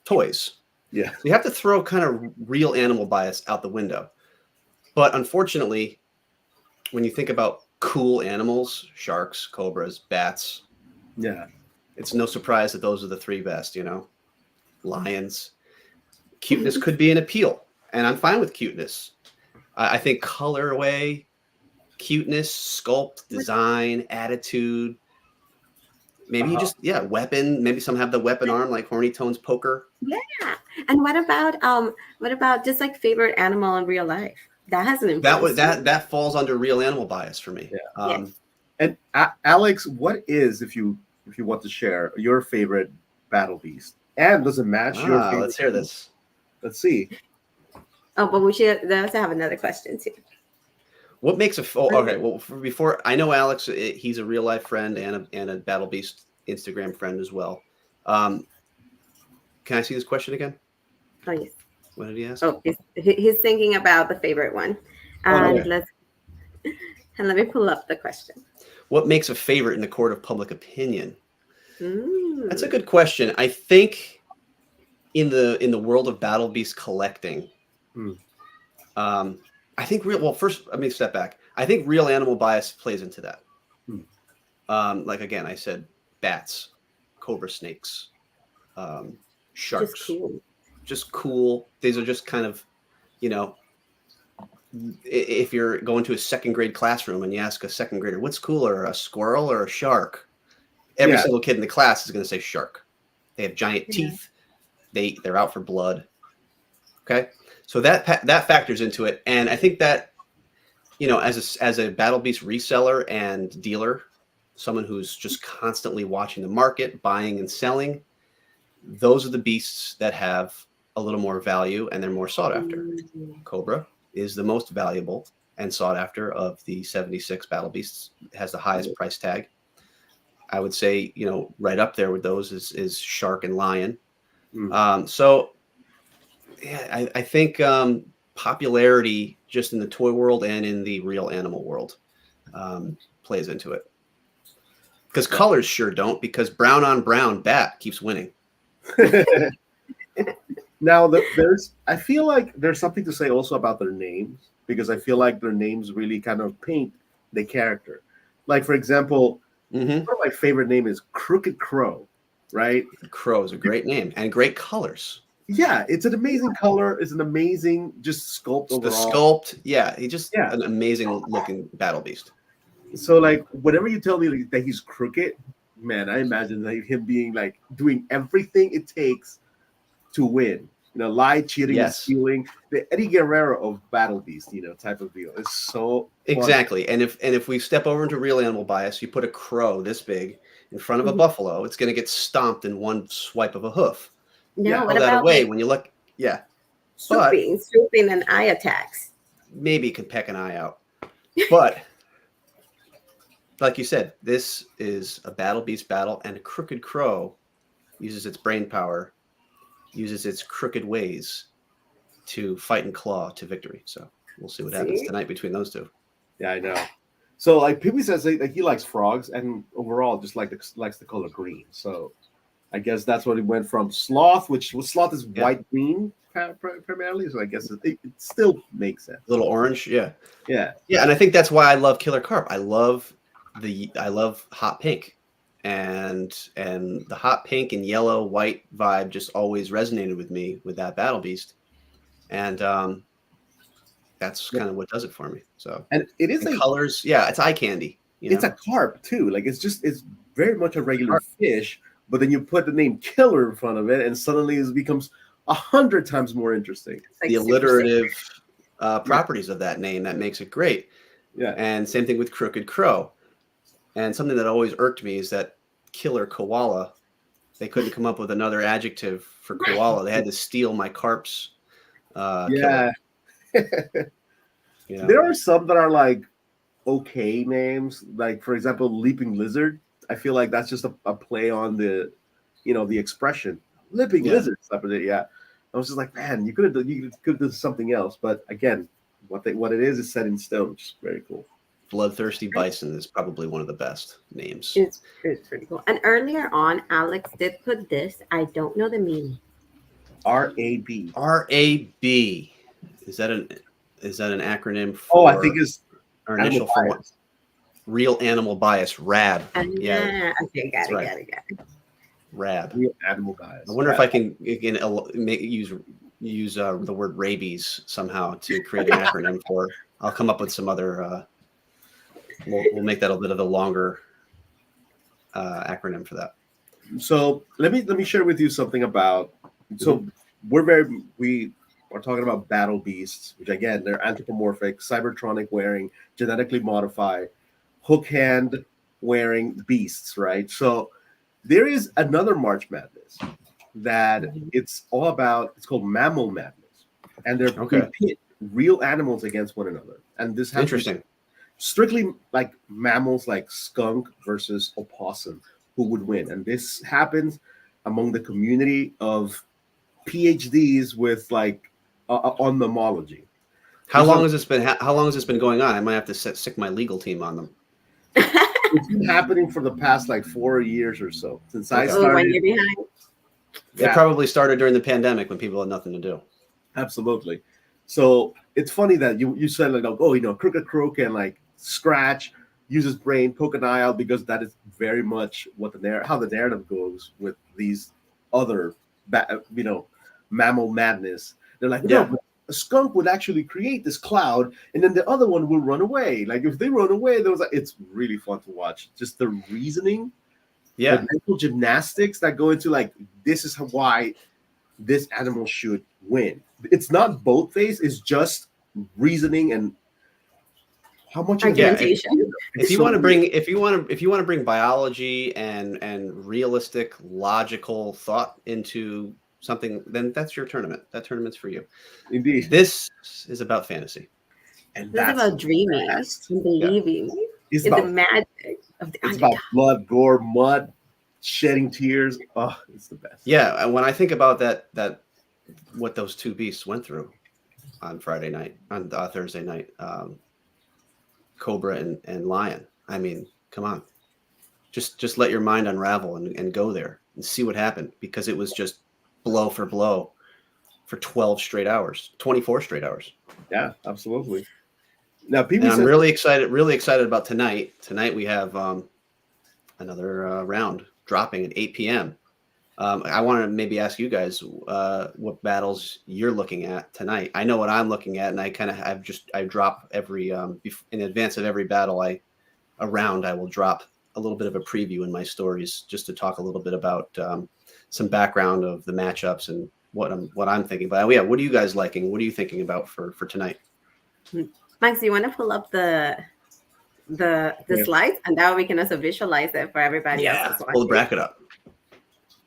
toys. Yeah, so you have to throw kind of real animal bias out the window. But unfortunately, when you think about cool animals, sharks, cobras, bats, it's no surprise that those are the 3 best. Lions. Cuteness could be an appeal, and I'm fine with cuteness. I think colorway, cuteness, sculpt, design, attitude. Maybe weapon. Maybe some have the weapon arm like Horny Tone's poker. Yeah. And what about just like favorite animal in real life? That has an influence. That falls under real animal bias for me. Yeah. And Alex, what is, if you want to share, your favorite battle beast? And does it match your favorite? Let's hear this. Let's see. Oh, but we should also have another question too. What makes okay? Well, before I know Alex, he's a real life friend and a Battle Beast Instagram friend as well. Can I see this question again? Oh yes. What did he ask? Oh, he's thinking about the favorite one, and let me pull up the question. What makes a favorite in the court of public opinion? That's a good question. I think in the world of Battle Beast collecting, I think first let me step back. I think real animal bias plays into that. Like again, I said bats, cobra snakes, sharks. Just cool. Just cool. These are just kind of, if you're going to a second grade classroom and you ask a second grader, what's cooler, a squirrel or a shark? Every Yeah. single kid in the class is going to say shark. They have giant Yeah. teeth. They're out for blood. Okay, so that factors into it, and I think that, you know, as a Battle Beast reseller and dealer, someone who's just constantly watching the market, buying and selling, those are the beasts that have a little more value and they're more sought after. Mm. Cobra is the most valuable and sought after of the 76 Battle Beasts. It has the highest price tag. I would say, you know, right up there with those is Shark and Lion. So yeah, I think popularity just in the toy world and in the real animal world plays into it. Because colors sure don't, because brown on brown bat keeps winning. Now, I feel like there's something to say also about their names, because I feel like their names really kind of paint the character. Like, for example, Mm-hmm. one of my favorite name is Crooked Crow, right? Crow is a great name and great colors. Yeah, it's an amazing color. It's an amazing just sculpt The overall. sculpt, yeah, he just Yeah. an amazing looking battle beast. So, like, whenever you tell me that he's crooked, man, I imagine like him being like doing everything it takes to win. You know, lie, cheating, and Yes. stealing. The Eddie Guerrero of Battle Beast, you know, type of deal. It's so fun. Exactly. And if we step over into real animal bias, you put a crow this big in front of a Mhm. buffalo, it's going to get stomped in one swipe of a hoof. No, Yeah, what Throw that about away like when you look. Yeah, but swooping and eye attacks? maybe you can peck an eye out. But like you said, this is a battle beast battle, and a crooked crow uses its brain power, uses its crooked ways to fight and claw to victory. So we'll see what happens See? tonight between those two. Yeah, I know. So, like, Pippi says like he likes frogs, and overall just likes the color green. So, I guess that's what he went from sloth, sloth is Yeah. white green primarily. So I guess it still makes sense. A little orange, yeah. Yeah, Yeah, and I think that's why I love Killer Carp. I love hot pink, and the hot pink and yellow white vibe just always resonated with me with that battle beast, and that's kind of what does it for me. So and it is and colors, yeah, it's eye candy. You know, it's a carp too. Like it's very much a regular fish, but then you put the name killer in front of it, and suddenly it becomes 100 times more interesting. It's like the super alliterative properties of that name that makes it great. Yeah, And same thing with Crooked Crow. And something that always irked me is that Killer Koala. They couldn't come up with another adjective for koala. They had to steal my carp's killer. yeah. You know? There are some that are like okay names, like for example, leaping lizard. I feel like that's just a play on the, the expression leaping Yeah. lizard stuff with it. Yeah, I was just like, man, you could have done something else, but again, what it is set in stone, which is very cool. Bloodthirsty Bison is probably one of the best names. It's pretty cool. And earlier on, Alex did put this. I don't know the meaning. RAB. RAB. Is that an acronym for? Oh, I think it's our initial for what? Real animal bias. RAB. Yeah. Okay, got right. it. RAB. Real animal bias. I wonder if I can use the word rabies somehow to create an acronym for. I'll come up with some other. We'll make that a bit of a longer acronym for that. So let me share with you something about. So we are talking about battle beasts, which again they're anthropomorphic, cybertronic wearing, genetically modified, hook hand wearing beasts, right? So there is another March Madness that it's all about. It's called Mammal Madness, and they pit real animals against one another, and this has interesting. Strictly like mammals, like skunk versus opossum, who would win, and this happens among the community of PhDs with like on mammalogy. How long has this been going on? I might have to stick my legal team on them. It's been happening for the past like 4 years or so since I started. 1 year behind. It probably started during the pandemic when people had nothing to do. Absolutely. So it's funny that you said like, Crooked Crow can like scratch, use his brain, poke an eye out, because that is very much what how the narrative goes with these other mammal madness. They're like, no, a skunk would actually create this cloud, and then the other one will run away. Like if they run away, there was like, it's really fun to watch. Just the reasoning, Yeah. the mental gymnastics that go into like this is why this animal should win. It's not both face; it's just reasoning and how much of Yeah, it. Argumentation. if you want to bring if you want to bring biology and realistic logical thought into something, then that's your tournament. That tournament's for you. Indeed, This is about fantasy. and This is that's about dreaming best. and believing It's in the about magic of the it's underdog. about blood, gore, mud, shedding tears. Oh, it's the best. Yeah, and when I think about that what those two beasts went through on Friday night, on Thursday night, Cobra and Lion. I mean, come on, just let your mind unravel and go there and see what happened, because it was just blow for blow for 12 straight hours, 24 straight hours. Yeah, absolutely. Now, people And I'm said, really excited about tonight. Tonight we have another round dropping at 8 p.m. I want to maybe ask you guys what battles you're looking at tonight. I know what I'm looking at, and I drop every in advance of every battle I will drop a little bit of a preview in my stories just to talk a little bit about some background of the matchups and what I'm thinking. But yeah, what are you guys liking? What are you thinking about for tonight? Max, you want to pull up the Yeah. slides, and that way we can also visualize it for everybody else as well. Pull the bracket up.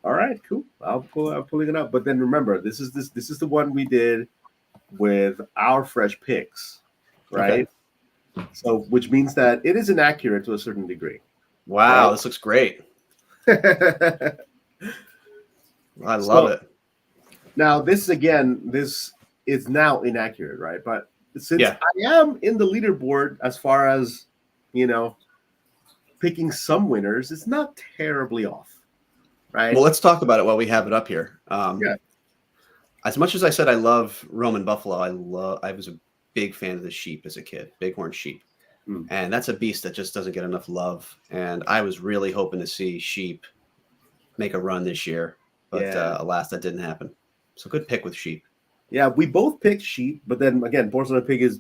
all right, cool. I'm pulling it up. But then remember, this is the one we did with our fresh picks, right? Okay. So, which means that it is inaccurate to a certain degree. Wow, Right. this looks great. I love it. Now, this is now inaccurate, right? But since Yeah. I am in the leaderboard as far as, picking some winners, it's not terribly off, right? Well, let's talk about it while we have it up here. Yeah. As much as I said I love Roman buffalo, I was a big fan of the sheep as a kid, bighorn sheep. And that's a beast that just doesn't get enough love. And I was really hoping to see sheep make a run this year, but alas, that didn't happen. So good pick with sheep. Yeah, we both picked sheep, but then again, Porcelain Pig is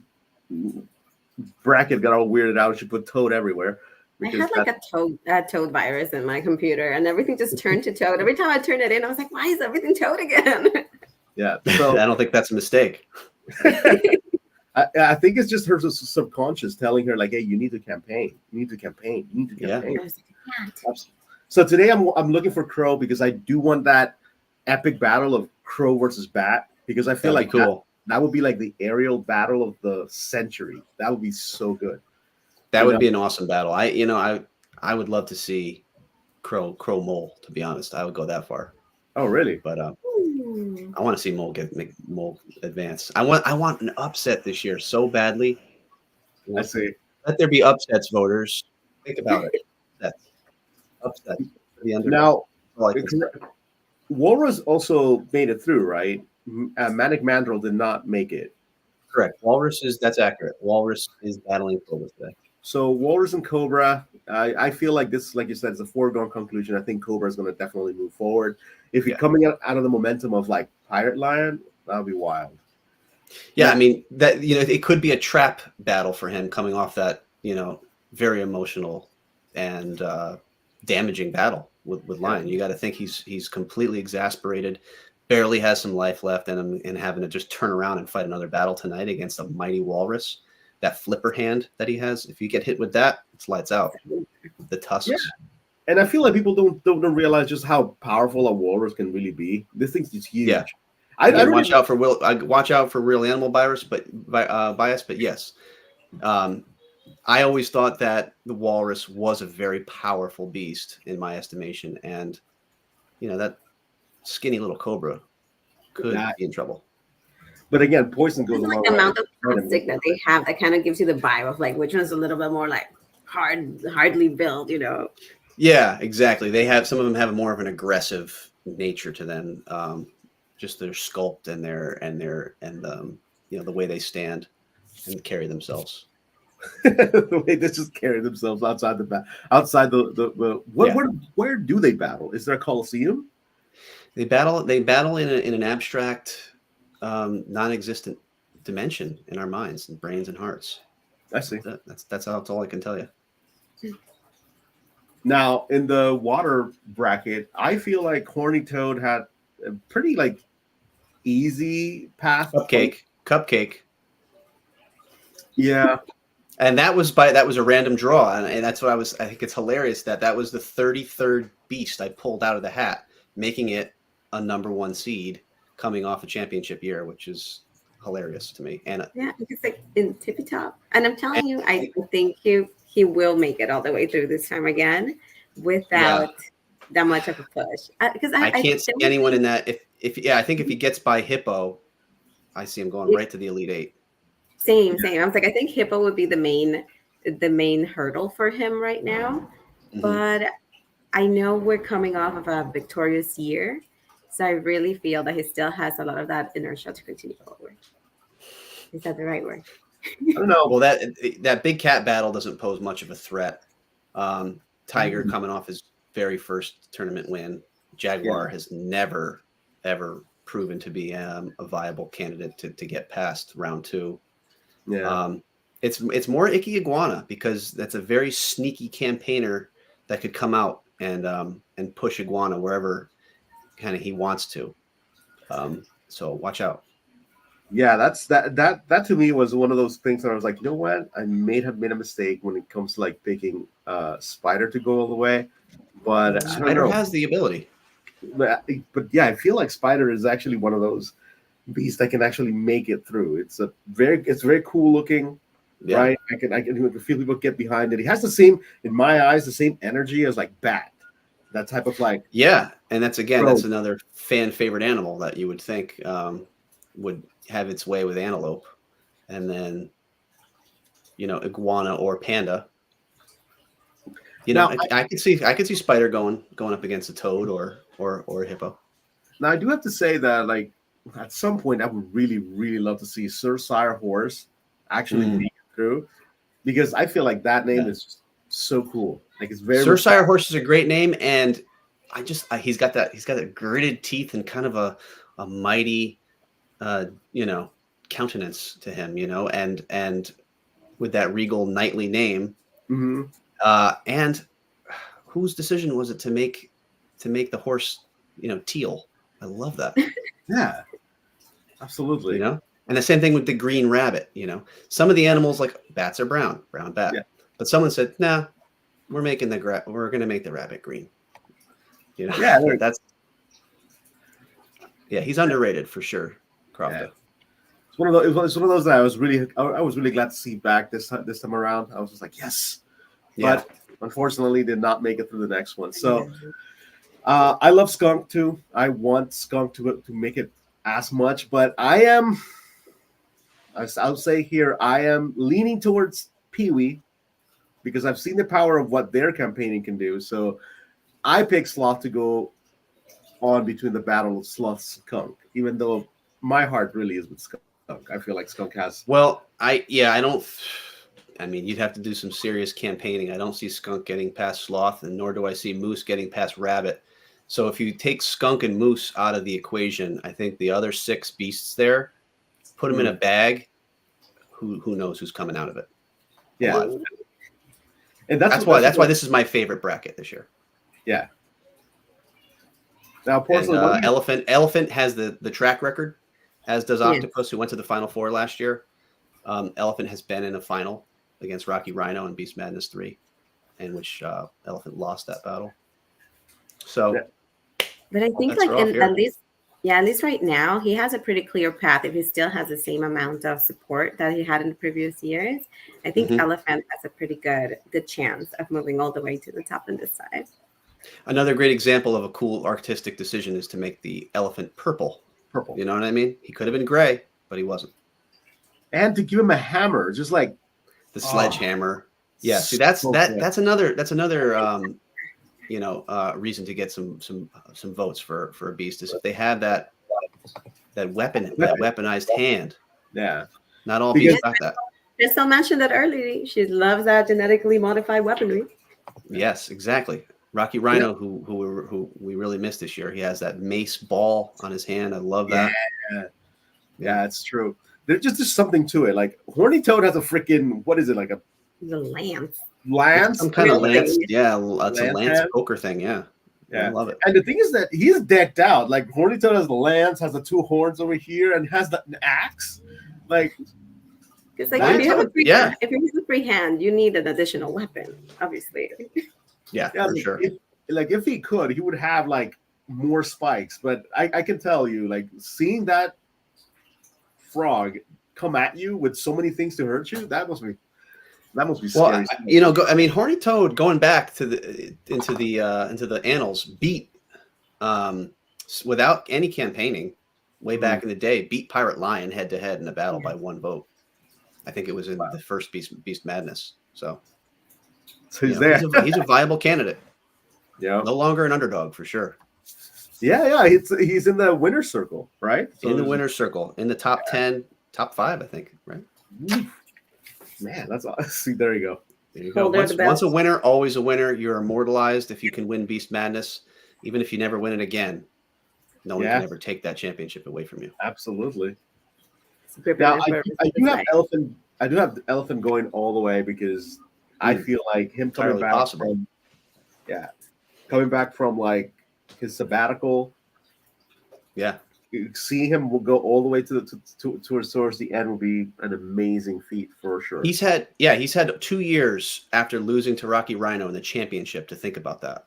bracket got all weirded out. She put toad everywhere. I had like a toad virus in my computer, and everything just turned to toad. Every time I turned it in, I was like, "Why is everything toad again?" Yeah, so I don't think that's a mistake. I think it's just her subconscious telling her like, "Hey, you need to campaign. You need to campaign. You need to campaign." I was like, "I can't." So today I'm looking for Crow because I do want that epic battle of Crow versus Bat, because I feel That'd like be cool. that would be like the aerial battle of the century. That would be so good. That would be an awesome battle. I would love to see Crow Mole, to be honest. I would go that far. Oh, really? But I want to see make Mole advance. I want an upset this year so badly. I see. Let there be upsets, voters. Think about it. Upsets. The underdog. Now, Walrus also made it through, right? Manic Mandrill did not make it. Correct. That's accurate. Walrus is battling Cobra today. So Walrus and Cobra, I feel like this, like you said, is a foregone conclusion. I think Cobra is going to definitely move forward. If you're coming out of the momentum of like Pirate Lion, that'll be wild. Yeah, I mean that it could be a trap battle for him coming off that very emotional and damaging battle with Lion. You got to think he's completely exasperated, barely has some life left in him, and having to just turn around and fight another battle tonight against a mighty Walrus. That flipper hand that he has, if you get hit with that, it's lights out. The tusks. Yeah. And I feel like people don't realize just how powerful a walrus can really be. This thing's just huge. Yeah. I watch out for real animal bias, but yes, I always thought that the walrus was a very powerful beast in my estimation, and that skinny little cobra could be in trouble. But again, poison goes like the amount of plastic that they have that kind of gives you the vibe of like which one's a little bit more like hardly built, Yeah, exactly. Some of them have more of an aggressive nature to them. Just their sculpt and the way they stand and carry themselves. The way they just carry themselves outside where do they battle? Is there a coliseum? They battle in an abstract, non-existent dimension in our minds and brains and hearts. I see. That's all I can tell you. Now, in the water bracket, I feel like Horny Toad had a pretty like easy path. Cupcake. Yeah, And that was a random draw, and that's what I think it's hilarious that was the 33rd beast I pulled out of the hat, making it a number 1 seed coming off a championship year, which is hilarious to me. And Yeah, it's like in tippy top. And I'm telling you, I think he will make it all the way through this time again without that much of a push. Because I can't see anyone in that. I think if he Mhm. gets by Hippo, I see him going right to the Elite Eight. Same. I was like, I think Hippo would be the main hurdle for him right now. Mhm. But I know we're coming off of a victorious year. So I really feel that he still has a lot of that inertia to continue forward. Is that the right word? I don't know. Well, that big cat battle doesn't pose much of a threat. Tiger coming off his very first tournament win. Jaguar has never, ever proven to be a viable candidate to get past round 2. Yeah. It's more Icky Iguana because that's a very sneaky campaigner that could come out and push Iguana wherever kind of he wants to. So watch out. Yeah, that to me was one of those things that I was like, you know what? I may have made a mistake when it comes to like picking Spider to go all the way. But I don't Spider know. has the ability. But yeah, I feel like Spider is actually one of those beasts that can actually make it through. It's very cool looking, right? I can feel people get behind it. He has the same, in my eyes, the same energy as like Bat. That type of like and that's another fan favorite animal that you would think would have its way with antelope, and then iguana or panda. Now, I could see Spider going up against a toad or a hippo. Now I do have to say that like at some point I would really love to see Sir Sire Horse actually make it through, because I feel like that name is just so cool. Like it's very Sir Sire Horse is a great name, and he's got that gritted teeth and kind of a mighty countenance to him, and with that regal knightly name. And whose decision was it to make the horse teal? I love that. Yeah, absolutely. And the same thing with the green rabbit. Some of the animals, like bats, are brown bat. Yeah. But someone said, nah, we're going to make the rabbit green. Yeah, he's underrated for sure. Crofta. Yeah. It's one of those that I was really glad to see back this time around. I was just like, yes. Yeah. But unfortunately did not make it through the next one. So I love Skunk too. I want Skunk to make it as much, but I would say here I am leaning towards Pee-wee because I've seen the power of what their campaigning can do. So I pick Sloth to go on between the battle of Sloth Skunk, even though my heart really is with Skunk. I feel like Skunk has. Well, I don't. I mean, you'd have to do some serious campaigning. I don't see Skunk getting past Sloth, and nor do I see Moose getting past Rabbit. So if you take Skunk and Moose out of the equation, I think the other 6 beasts there, put them in a bag. Who knows who's coming out of it? Yeah, alive. And that's why this is my favorite bracket this year. Yeah. Now, personally, Elephant has the track record, as does Octopus, who went to the Final Four last year. Elephant has been in a final against Rocky Rhino in Beast Madness 3, in which Elephant lost that battle. So, but I think at least right now he has a pretty clear path. If he still has the same amount of support that he had in the previous years, I think Elephant has a pretty good chance of moving all the way to the top on this side. Another great example of a cool artistic decision is to make the elephant purple. You know what I mean? He could have been gray, but he wasn't. And to give him a hammer, just like the sledgehammer. Yeah, see that's another reason to get some votes for a beast is if they have that weaponized hand. Yeah. Not all beasts got that. Crystal mentioned that earlier. She loves that genetically modified weaponry. Yes, exactly. Rocky Rhino, who we really missed this year, he has that mace ball on his hand. I love that. Yeah, it's true. there's just something to it. Like Horny Toad has a freaking, what is it, like a The lance. lance? Some kind of lance. Really? Yeah, it's a Lance lance hand? poker thing. Yeah. I Yeah. love it. And the thing is that he's decked out. Like Horny Toad has the lance, has the two horns over here, and has the axe. Like, Because like Horny if you have a Toad, free, yeah. if you use a free hand, you need an additional weapon, obviously. Yeah, yeah, for sure. if he could, he would have like more spikes. But I can tell you, like seeing that frog come at you with so many things to hurt you, that must be Well, scary. I mean, Horny Toad going back to into the annals beat without any campaigning way back in the day, beat Pirate Lion head to head in a battle by 1 vote. I think it was in the first Beast Madness. So he's there. He's a viable candidate. Yeah, No longer an underdog for sure. yeah. He's in the winner's circle, right? So In the winner's circle, in the top 10, top 5, I think. Right. Man, that's awesome. See, there you go. There you go. Once a winner, always a winner. You're immortalized if you can win Beast Madness, even if you never win it again. No one can ever take that championship away from you. Absolutely. Now, I do have Elephant. I do have Elephant going all the way because I feel like him coming back from, coming back from like his sabbatical. Yeah. Seeing him will go all the way towards the end will be an amazing feat for sure. He's had 2 years after losing to Rocky Rhino in the championship to think about that.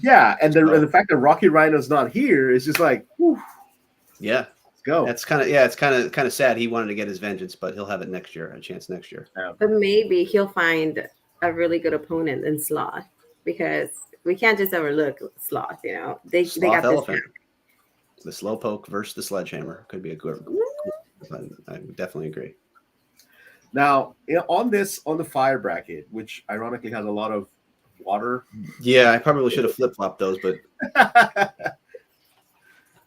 Yeah, and the fact that Rocky Rhino's not here is just like, whew. Yeah, let's go. That's it's kind of sad. He wanted to get his vengeance, but he'll have it next year, a chance next year. Yeah. But maybe he'll find a really good opponent in Sloth because we can't just overlook Sloth. You know, they got Elephant. The Slowpoke versus the Sledgehammer could be a good. I would definitely agree. Now, on the fire bracket, which ironically has a lot of water. Yeah, I probably should have flip flopped those, but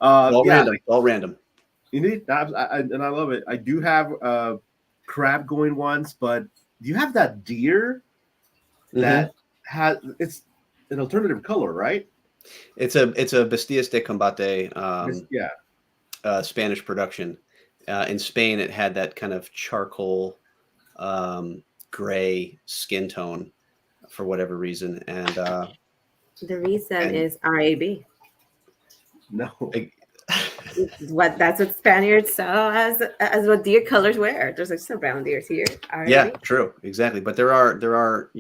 all random. Indeed, and I love it. I do have crab going once, but you have that deer that has it's an alternative color, right? It's a Bestias de Combate, Spanish production. In Spain, it had that kind of charcoal, gray skin tone for whatever reason, and the reason is RAB. No, that's what Spaniards saw as what deer colors wear. There's like some brown deers here. RAB. Yeah, true, exactly. But there are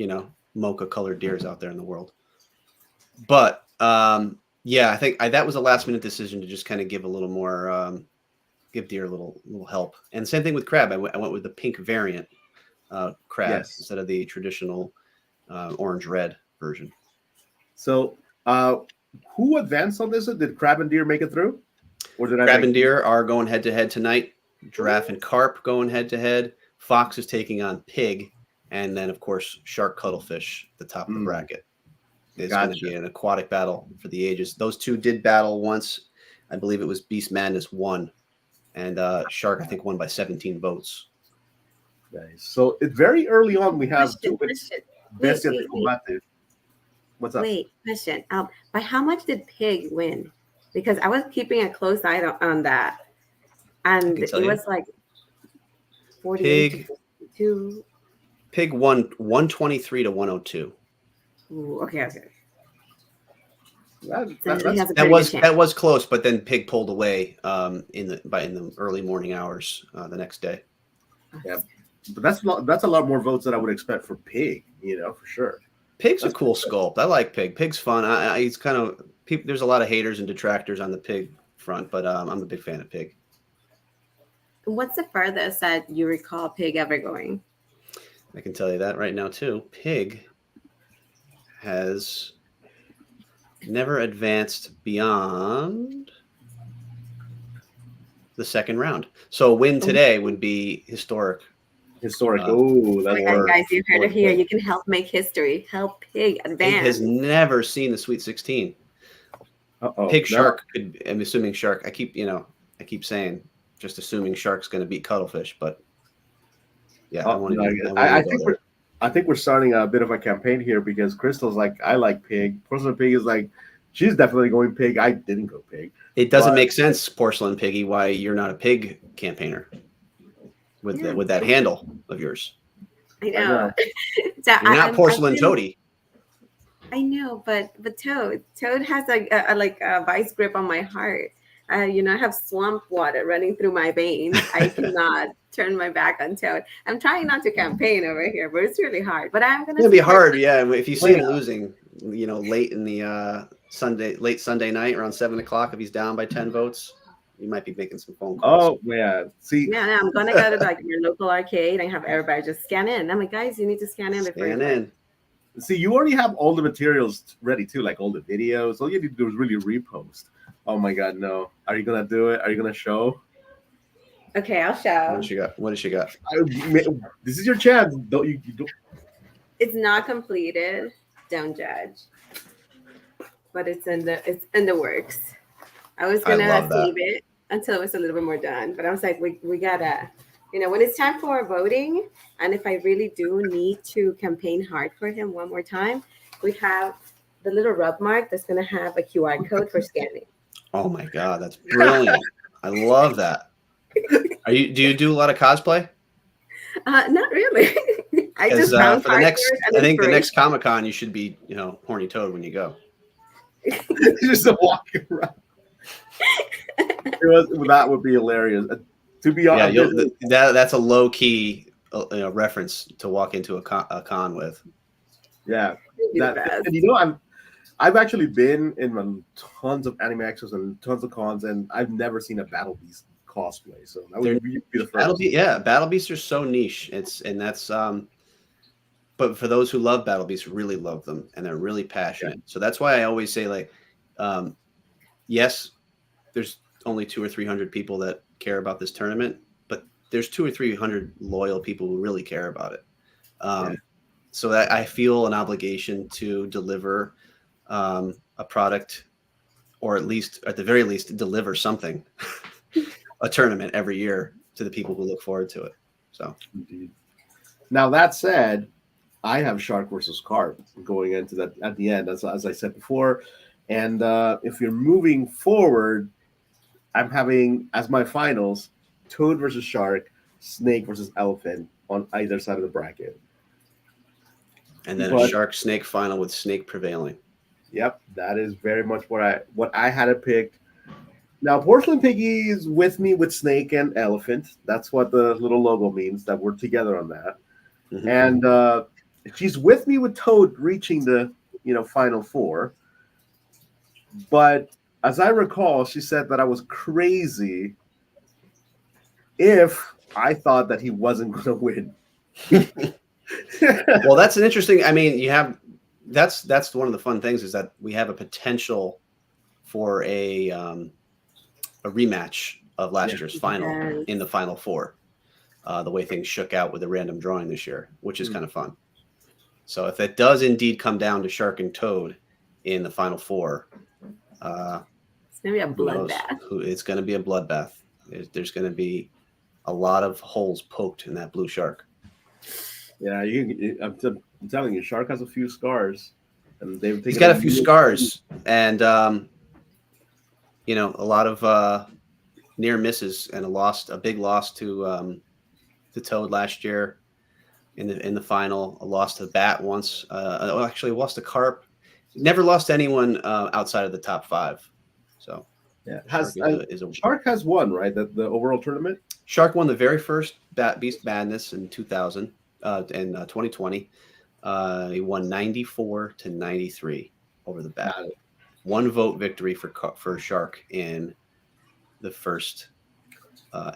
mocha colored deers out there in the world. But I think that was a last minute decision to just kind of give a little more, give deer a little help. And same thing with crab. I went with the pink variant crab instead of the traditional orange red version. So who advanced on this? Did crab and deer make it through? Or did crab and deer are going head to head tonight. Giraffe and carp going head to head. Fox is taking on pig, and then of course shark cuttlefish at the top of the bracket. It's going to be an aquatic battle for the ages. Those two did battle once. I believe it was Beast Madness 1. And Shark, I think, won by 17 votes. Nice. So it's very early on. We have Bestia de Combate. What's up? Wait, question. By how much did Pig win? Because I was keeping a close eye on that. And it was like 48 to Pig won 123 to 102. Ooh, okay. That was close, but then Pig pulled away in the early morning hours the next day. Yeah, but that's a lot more votes than I would expect for Pig. For sure. Pig's a cool sculpt. I like Pig. Pig's fun. He's kind of there's a lot of haters and detractors on the Pig front, but I'm a big fan of Pig. What's the furthest that you recall Pig ever going? I can tell you that right now too. Pig has never advanced beyond the second round. So a win today would be historic. That's guys, you heard it here. You can help make history. Help Pig advance. Pig has never seen the Sweet 16. Pig Shark could. I'm assuming Shark. I keep saying just assuming Shark's going to beat Cuttlefish, but yeah, I think we're starting a bit of a campaign here because Crystal's like, I like Pig. Personal Pig is like, She's definitely going pig. I didn't go pig. It doesn't But- make sense, Porcelain Piggy, why you're not a pig campaigner with Yeah. with that handle of yours. I I know. know. So You're not I'm Porcelain really- Toady. I know, but Toad has a like a vice grip on my heart. I have swamp water running through my veins. I cannot turn my back on Toad. I'm trying not to campaign over here, but it's really hard. But I'm gonna. It's gonna be support- hard, yeah. If you see him Yeah. losing, late in the late Sunday night around 7 o'clock, if he's down by 10 votes, you might be making some phone calls. Oh yeah. See, Yeah, no, I'm gonna go to like your local arcade and have everybody just scan in. I'm like, guys, you need to scan in before you Scan play. in. see, you already have all the materials ready too, like all the videos. All you need to do is really repost. Oh my God, no! Are you gonna do it? Are you gonna show? Okay, I'll What show. does she got? What does she got? This is your chance. Don't you don't, It's not completed. Don't judge. But it's in the works. I was I gonna love that. save it until it was a little bit more done, but I was like, we gotta, when it's time for voting, and if I really do need to campaign hard for him one more time, we have the little rub mark that's gonna have a QR code for scanning. Oh my God, that's brilliant. I love that. Do you do a lot of cosplay? Not really. I Because just found for the next, cardboard and I think the next inspiration. Comic Con, you should be, horny toad when you go. just walking around. That would be hilarious. To be Yeah, honest, that's a low key reference to walk into a con with. yeah. It'd be the best. And I've actually been in tons of anime exos and tons of cons, and I've never seen a Battle Beast cosplay. So that would be the first. Battle Beasts are so niche. But for those who love Battle Beasts, really love them, and they're really passionate. So that's why I always say, like, yes, there's only 200 or 300 people that care about this tournament, but there's 200 or 300 loyal people who really care about it. So that I feel an obligation to deliver a product, or at the very least, deliver something, a tournament every year to the people who look forward to it. So, Indeed. Now that said, I have Shark versus Carp going into that at the end, as I said before. And if you're moving forward, I'm having as my finals Toad versus Shark, Snake versus Elephant on either side of the bracket. and then a Shark Snake final with Snake prevailing. Yep, that is very much what I had to pick. Now, Porcelain Piggy is with me with Snake and Elephant. That's what the little logo means, that we're together on that. Mm-hmm. And she's with me with Toad reaching the final four. But as I recall, she said that I was crazy if I thought that he wasn't going to win. Well, that's an interesting. I mean, that's one of the fun things, is that we have a potential for a rematch of last year's final in the final four. The way things shook out with the random drawing this year, which is kind of fun. So if it does indeed come down to Shark and Toad in the final four, It's gonna be a bloodbath. It's going to be a bloodbath. There's going to be a lot of holes poked in that blue shark. Yeah, I'm telling you, Shark has a few scars, and He's got a few scars, and a lot of near misses, and a big loss to Toad last year in the final. A loss to Bat once. Actually, lost to Carp. Never lost to anyone outside of the top five. So yeah, Shark has won, right? The overall tournament. Shark won the very first Beast Madness in 2000 and 2020. He won 94-93 over the Bat. 1 vote victory for Shark in the first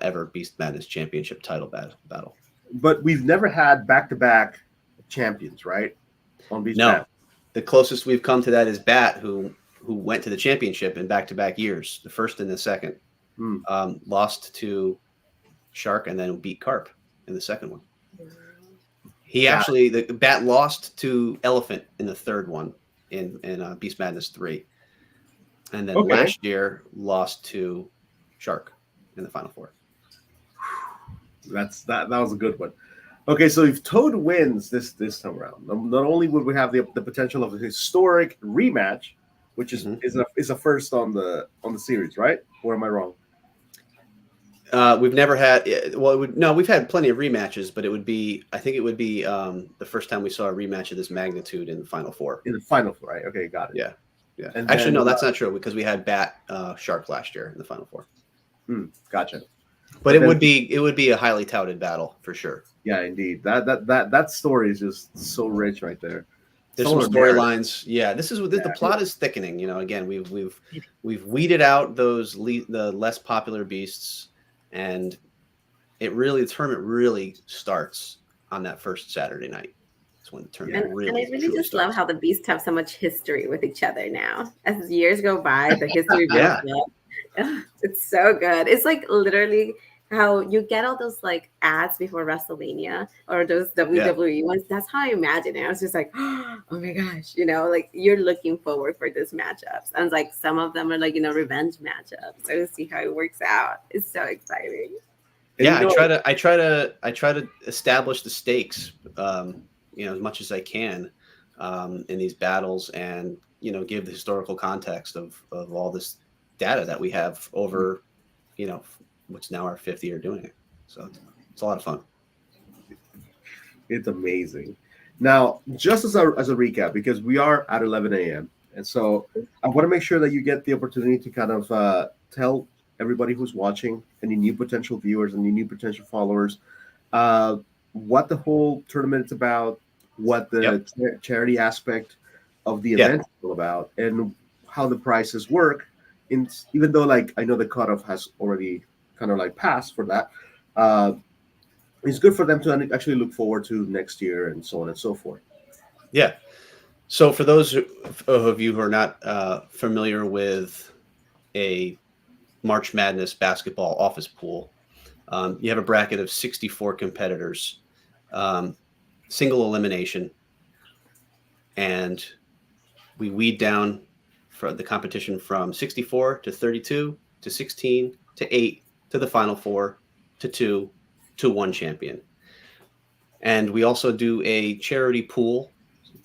ever Beast Madness Championship title battle. But we've never had back-to-back champions, right? On Beast No, Madness. The closest we've come to that is Bat, who went to the championship in back-to-back years, the first and the second. Lost to Shark and then beat Carp in the second one. The Bat lost to Elephant in the third one in Beast Madness 3. And then last year lost to Shark in the final four. That was a good one. Okay, so if Toad wins this time around, not only would we have the potential of a historic rematch which is a first on the series, right? Or am I wrong? We've never had. Well, no, we've had plenty of rematches, but I think it would be the first time we saw a rematch of this magnitude in the Final Four. In the Final Four, right? Okay, got it. Yeah, yeah. And Actually, then, no, that's not true because we had Bat Shark last year in the Final Four. Gotcha. But it would be a highly touted battle for sure. Yeah, indeed. That story is just so rich right there. There's some storylines. Yeah, this is what the plot is thickening. Again, we've weeded out the less popular beasts, and the tournament really starts on that first Saturday night. That's when the tournament And I really just love how the beasts have so much history with each other now. As years go by, the history builds up. It's so good. It's like literally how you get all those like ads before WrestleMania or those WWE ones. That's how I imagine it. I was just like, oh my gosh, like you're looking forward for these matchups. And like some of them are like, revenge matchups. So to see how it works out. It's so exciting. Yeah, I try to establish the stakes, as much as I can, in these battles, and give the historical context of all this data that we have over, what's now our 5th year doing it. So it's a lot of fun. It's amazing. Now, just as a recap, because we are at 11 a.m., and so I want to make sure that you get the opportunity to kind of tell everybody who's watching, any new potential viewers, any new potential followers, what the whole tournament is about, what the charity aspect of the event is all about, and how the prices work. Even though, like, I know the cutoff has already kind of like passed for that, it's good for them to actually look forward to next year and so on and so forth. Yeah. So for those of you who are not familiar with a March Madness basketball office pool, you have a bracket of 64 competitors, single elimination, and we weed down for the competition from 64 to 32 to 16 to 8 to the Final Four to 2 to 1 champion. And we also do a charity pool,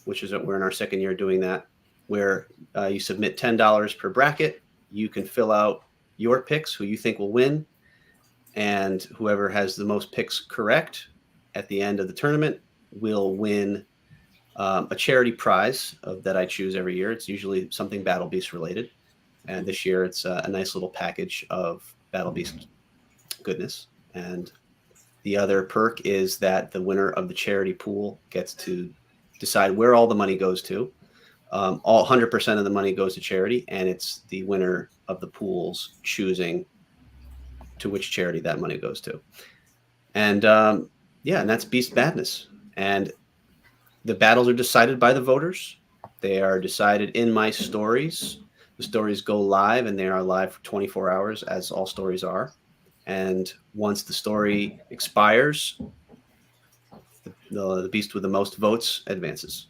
which is we're in our 2nd year doing that, where you submit $10 per bracket. You can fill out your picks, who you think will win, and whoever has the most picks correct at the end of the tournament will win a charity prize that I choose every year. It's usually something Battle Beast related, and this year it's a nice little package of Battle Beast goodness. And the other perk is that the winner of the charity pool gets to decide where all the money goes to. All 100% of the money goes to charity, and it's the winner of the pools choosing to which charity that money goes to. And and that's Beast Madness. And the battles are decided by the voters. They are decided in my stories. The stories go live, and they are live for 24 hours, as all stories are. And once the story expires, the beast with the most votes advances.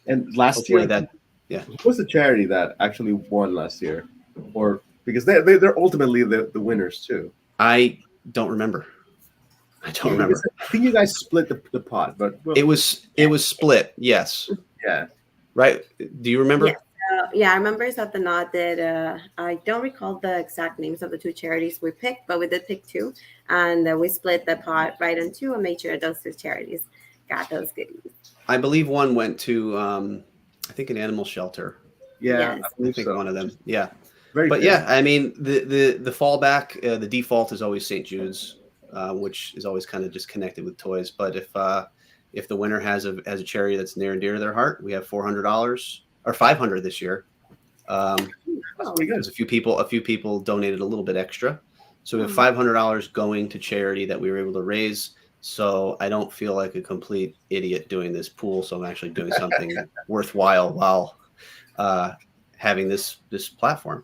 And last year, who was the charity that actually won last year? Or because they're ultimately the winners too. I don't remember. I think you guys split the pot, but it was split. Yes. Yeah. Right. Do you remember? Yeah, I remember that the Knot did. I don't recall the exact names of the 2 charities we picked, but we did pick 2, and we split the pot right in 2 and made sure those 2 charities got those goodies. I believe one went to, I think, an animal shelter. Yeah, yes. I think one of them. Yeah. Very but fair. Yeah, I mean, the fallback, the default is always St. Jude's, which is always kind of just connected with toys. But if the winner has a charity that's near and dear to their heart, we have $400 or $500 this year. Because a few people donated a little bit extra, so we have $500 going to charity that we were able to raise. So I don't feel like a complete idiot doing this pool. So I'm actually doing something worthwhile while having this platform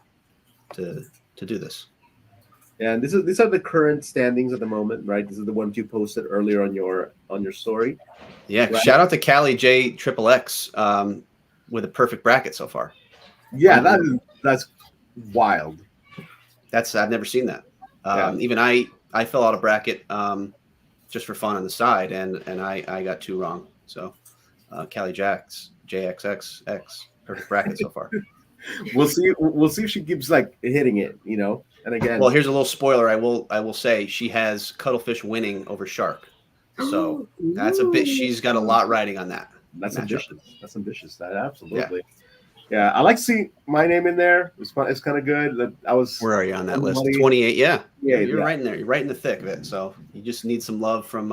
to do this. And these are the current standings at the moment, right? This is the ones you posted earlier on your story. Yeah, right? Shout out to Callie JXXX with a perfect bracket so far. Yeah, that's wild. I've never seen that. Even I fill out a bracket just for fun on the side, and I got 2 wrong. So Callie JXXX, Perfect bracket so far. We'll see. We'll see if she keeps like hitting it. And again, Well, here's a little spoiler. I will say she has cuttlefish winning over shark. So that's a bit. She's got a lot riding on that. that's matchup. ambitious. That's ambitious. That absolutely. Yeah, I like to see my name in there. It's fun. It's kind of good. That I was. Where are you on that list? Money. 28. Yeah, Yeah, you're yeah. right in there. You're right in the thick of it. So you just need some love from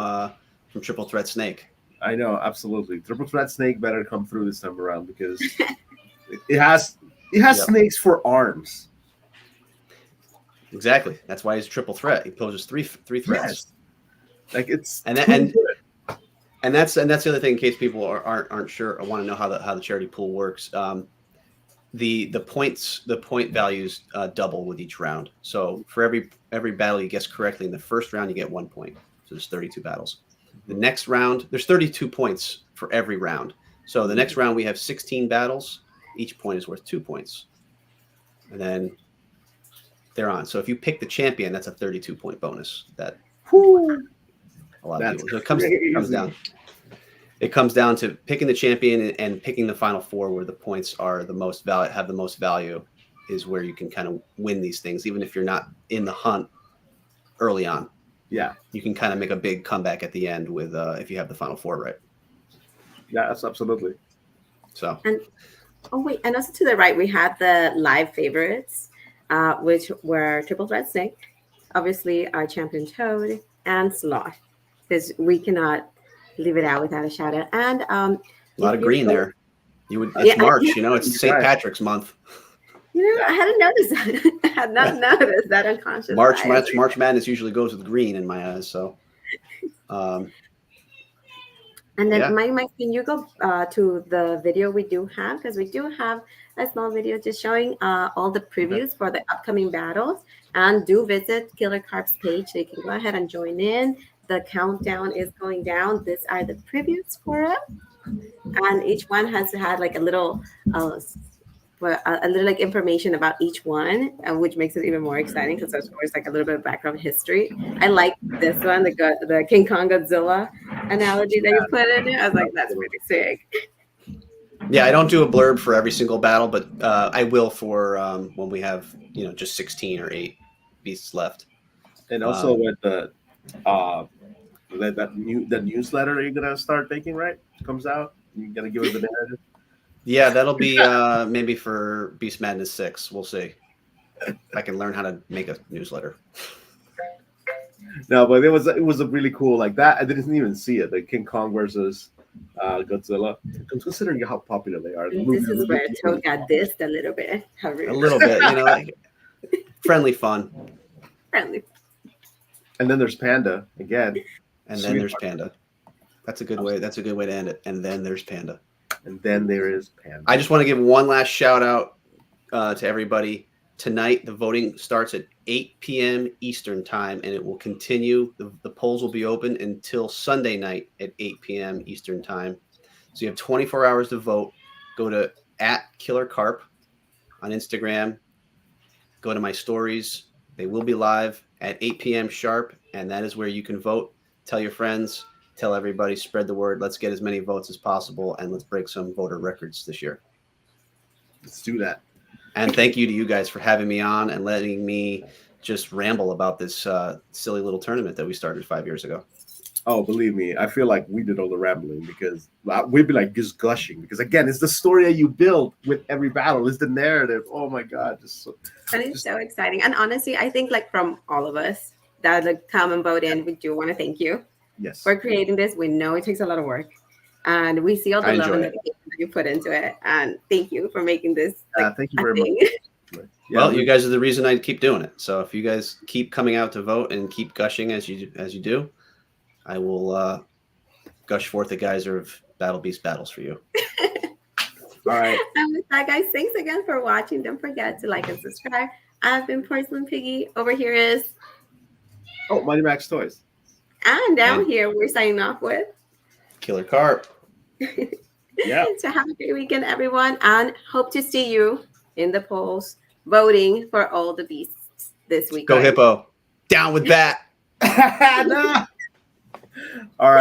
Triple Threat Snake. I know, absolutely. Triple Threat Snake better come through this time around because it has snakes for arms. Exactly. That's why he's triple threat. He poses three threats. Yes. Like it's and that's the other thing in case people aren't sure or want to know how the charity pool works. The point values double with each round. So for every battle you guess correctly in the first round, you get 1 point. So there's 32 battles. The next round, there's 32 points for every round. So the next round we have 16 battles. Each point is worth 2 points. And then they're on. So if you pick the champion, that's a 32-point bonus. That a lot of people. So it comes down. It comes down to picking the champion and picking the final four where the points are the most value, have the most value, is where you can kind of win these things, even if you're not in the hunt early on. Yeah, you can kind of make a big comeback at the end with if you have the final four right. Yeah, that's absolutely. So. And also to the right, we had the live favorites, which were Triple Threat Snake, obviously our champion Toad, and Sloth, because we cannot leave it out without a shout out. And a lot of green there. It's March, it's St. Patrick's month. I hadn't noticed that. I had not noticed that unconscious. March Madness usually goes with green in my eyes. So, and then Mike, can you go to the video we do have? Because we do have a small video just showing all the previews for the upcoming battles. And do visit Killer Carp's page so you can go ahead and join in. The countdown is going down. These are the previews for it. And each one has had like a little like information about each one, which makes it even more exciting because there's always like a little bit of background history. I like this one, the King Kong Godzilla analogy that you put in it. I was like, that's really sick. Yeah, I don't do a blurb for every single battle, but I will for when we have just 16 or 8 beasts left. And also with the that newsletter you're gonna start making, right? Comes out. You're gonna give us the narrative. Yeah, that'll be maybe for Beast Madness 6. We'll see. If I can learn how to make a newsletter. No, but it was a really cool like that. I didn't even see it. The King Kong versus Godzilla. Considering how popular they are. This is where Toad got dissed a little bit. A little bit, like friendly fun. Friendly. And then there's Panda again. And then there's Panda. That's a good way. That's a good way to end it. And then there's Panda. And then there is Panda. I just want to give one last shout out to everybody. Tonight, the voting starts at 8 p.m. Eastern time, and it will continue. The polls will be open until Sunday night at 8 p.m. Eastern time. So you have 24 hours to vote. Go to @KillerCarp on Instagram. Go to my stories. They will be live at 8 p.m. sharp, and that is where you can vote. Tell your friends. Tell everybody, spread the word. Let's get as many votes as possible, and let's break some voter records this year. Let's do that. And thank you to you guys for having me on and letting me just ramble about this silly little tournament that we started 5 years ago. Oh, believe me, I feel like we did all the rambling because we'd be like just gushing because again, it's the story that you build with every battle. It's the narrative. Oh my God, and it's so exciting. And honestly, I think like from all of us that come and vote in, we do want to thank you. Yes. For creating this. We know it takes a lot of work, and we see all the love and dedication that you put into it. And thank you for making this. Thank you very much. Well, you guys are the reason I keep doing it. So if you guys keep coming out to vote and keep gushing as you do, I will gush forth the geyser of Battle Beast battles for you. All right. And with that, guys, thanks again for watching. Don't forget to like and subscribe. I've been Porcelain Piggy. Over here is Money Max Toys. And down here, we're signing off with Killer Carp. Yeah. So have a great weekend, everyone, and hope to see you in the polls voting for all the beasts this week. Go Hippo. Down with that. No. All right.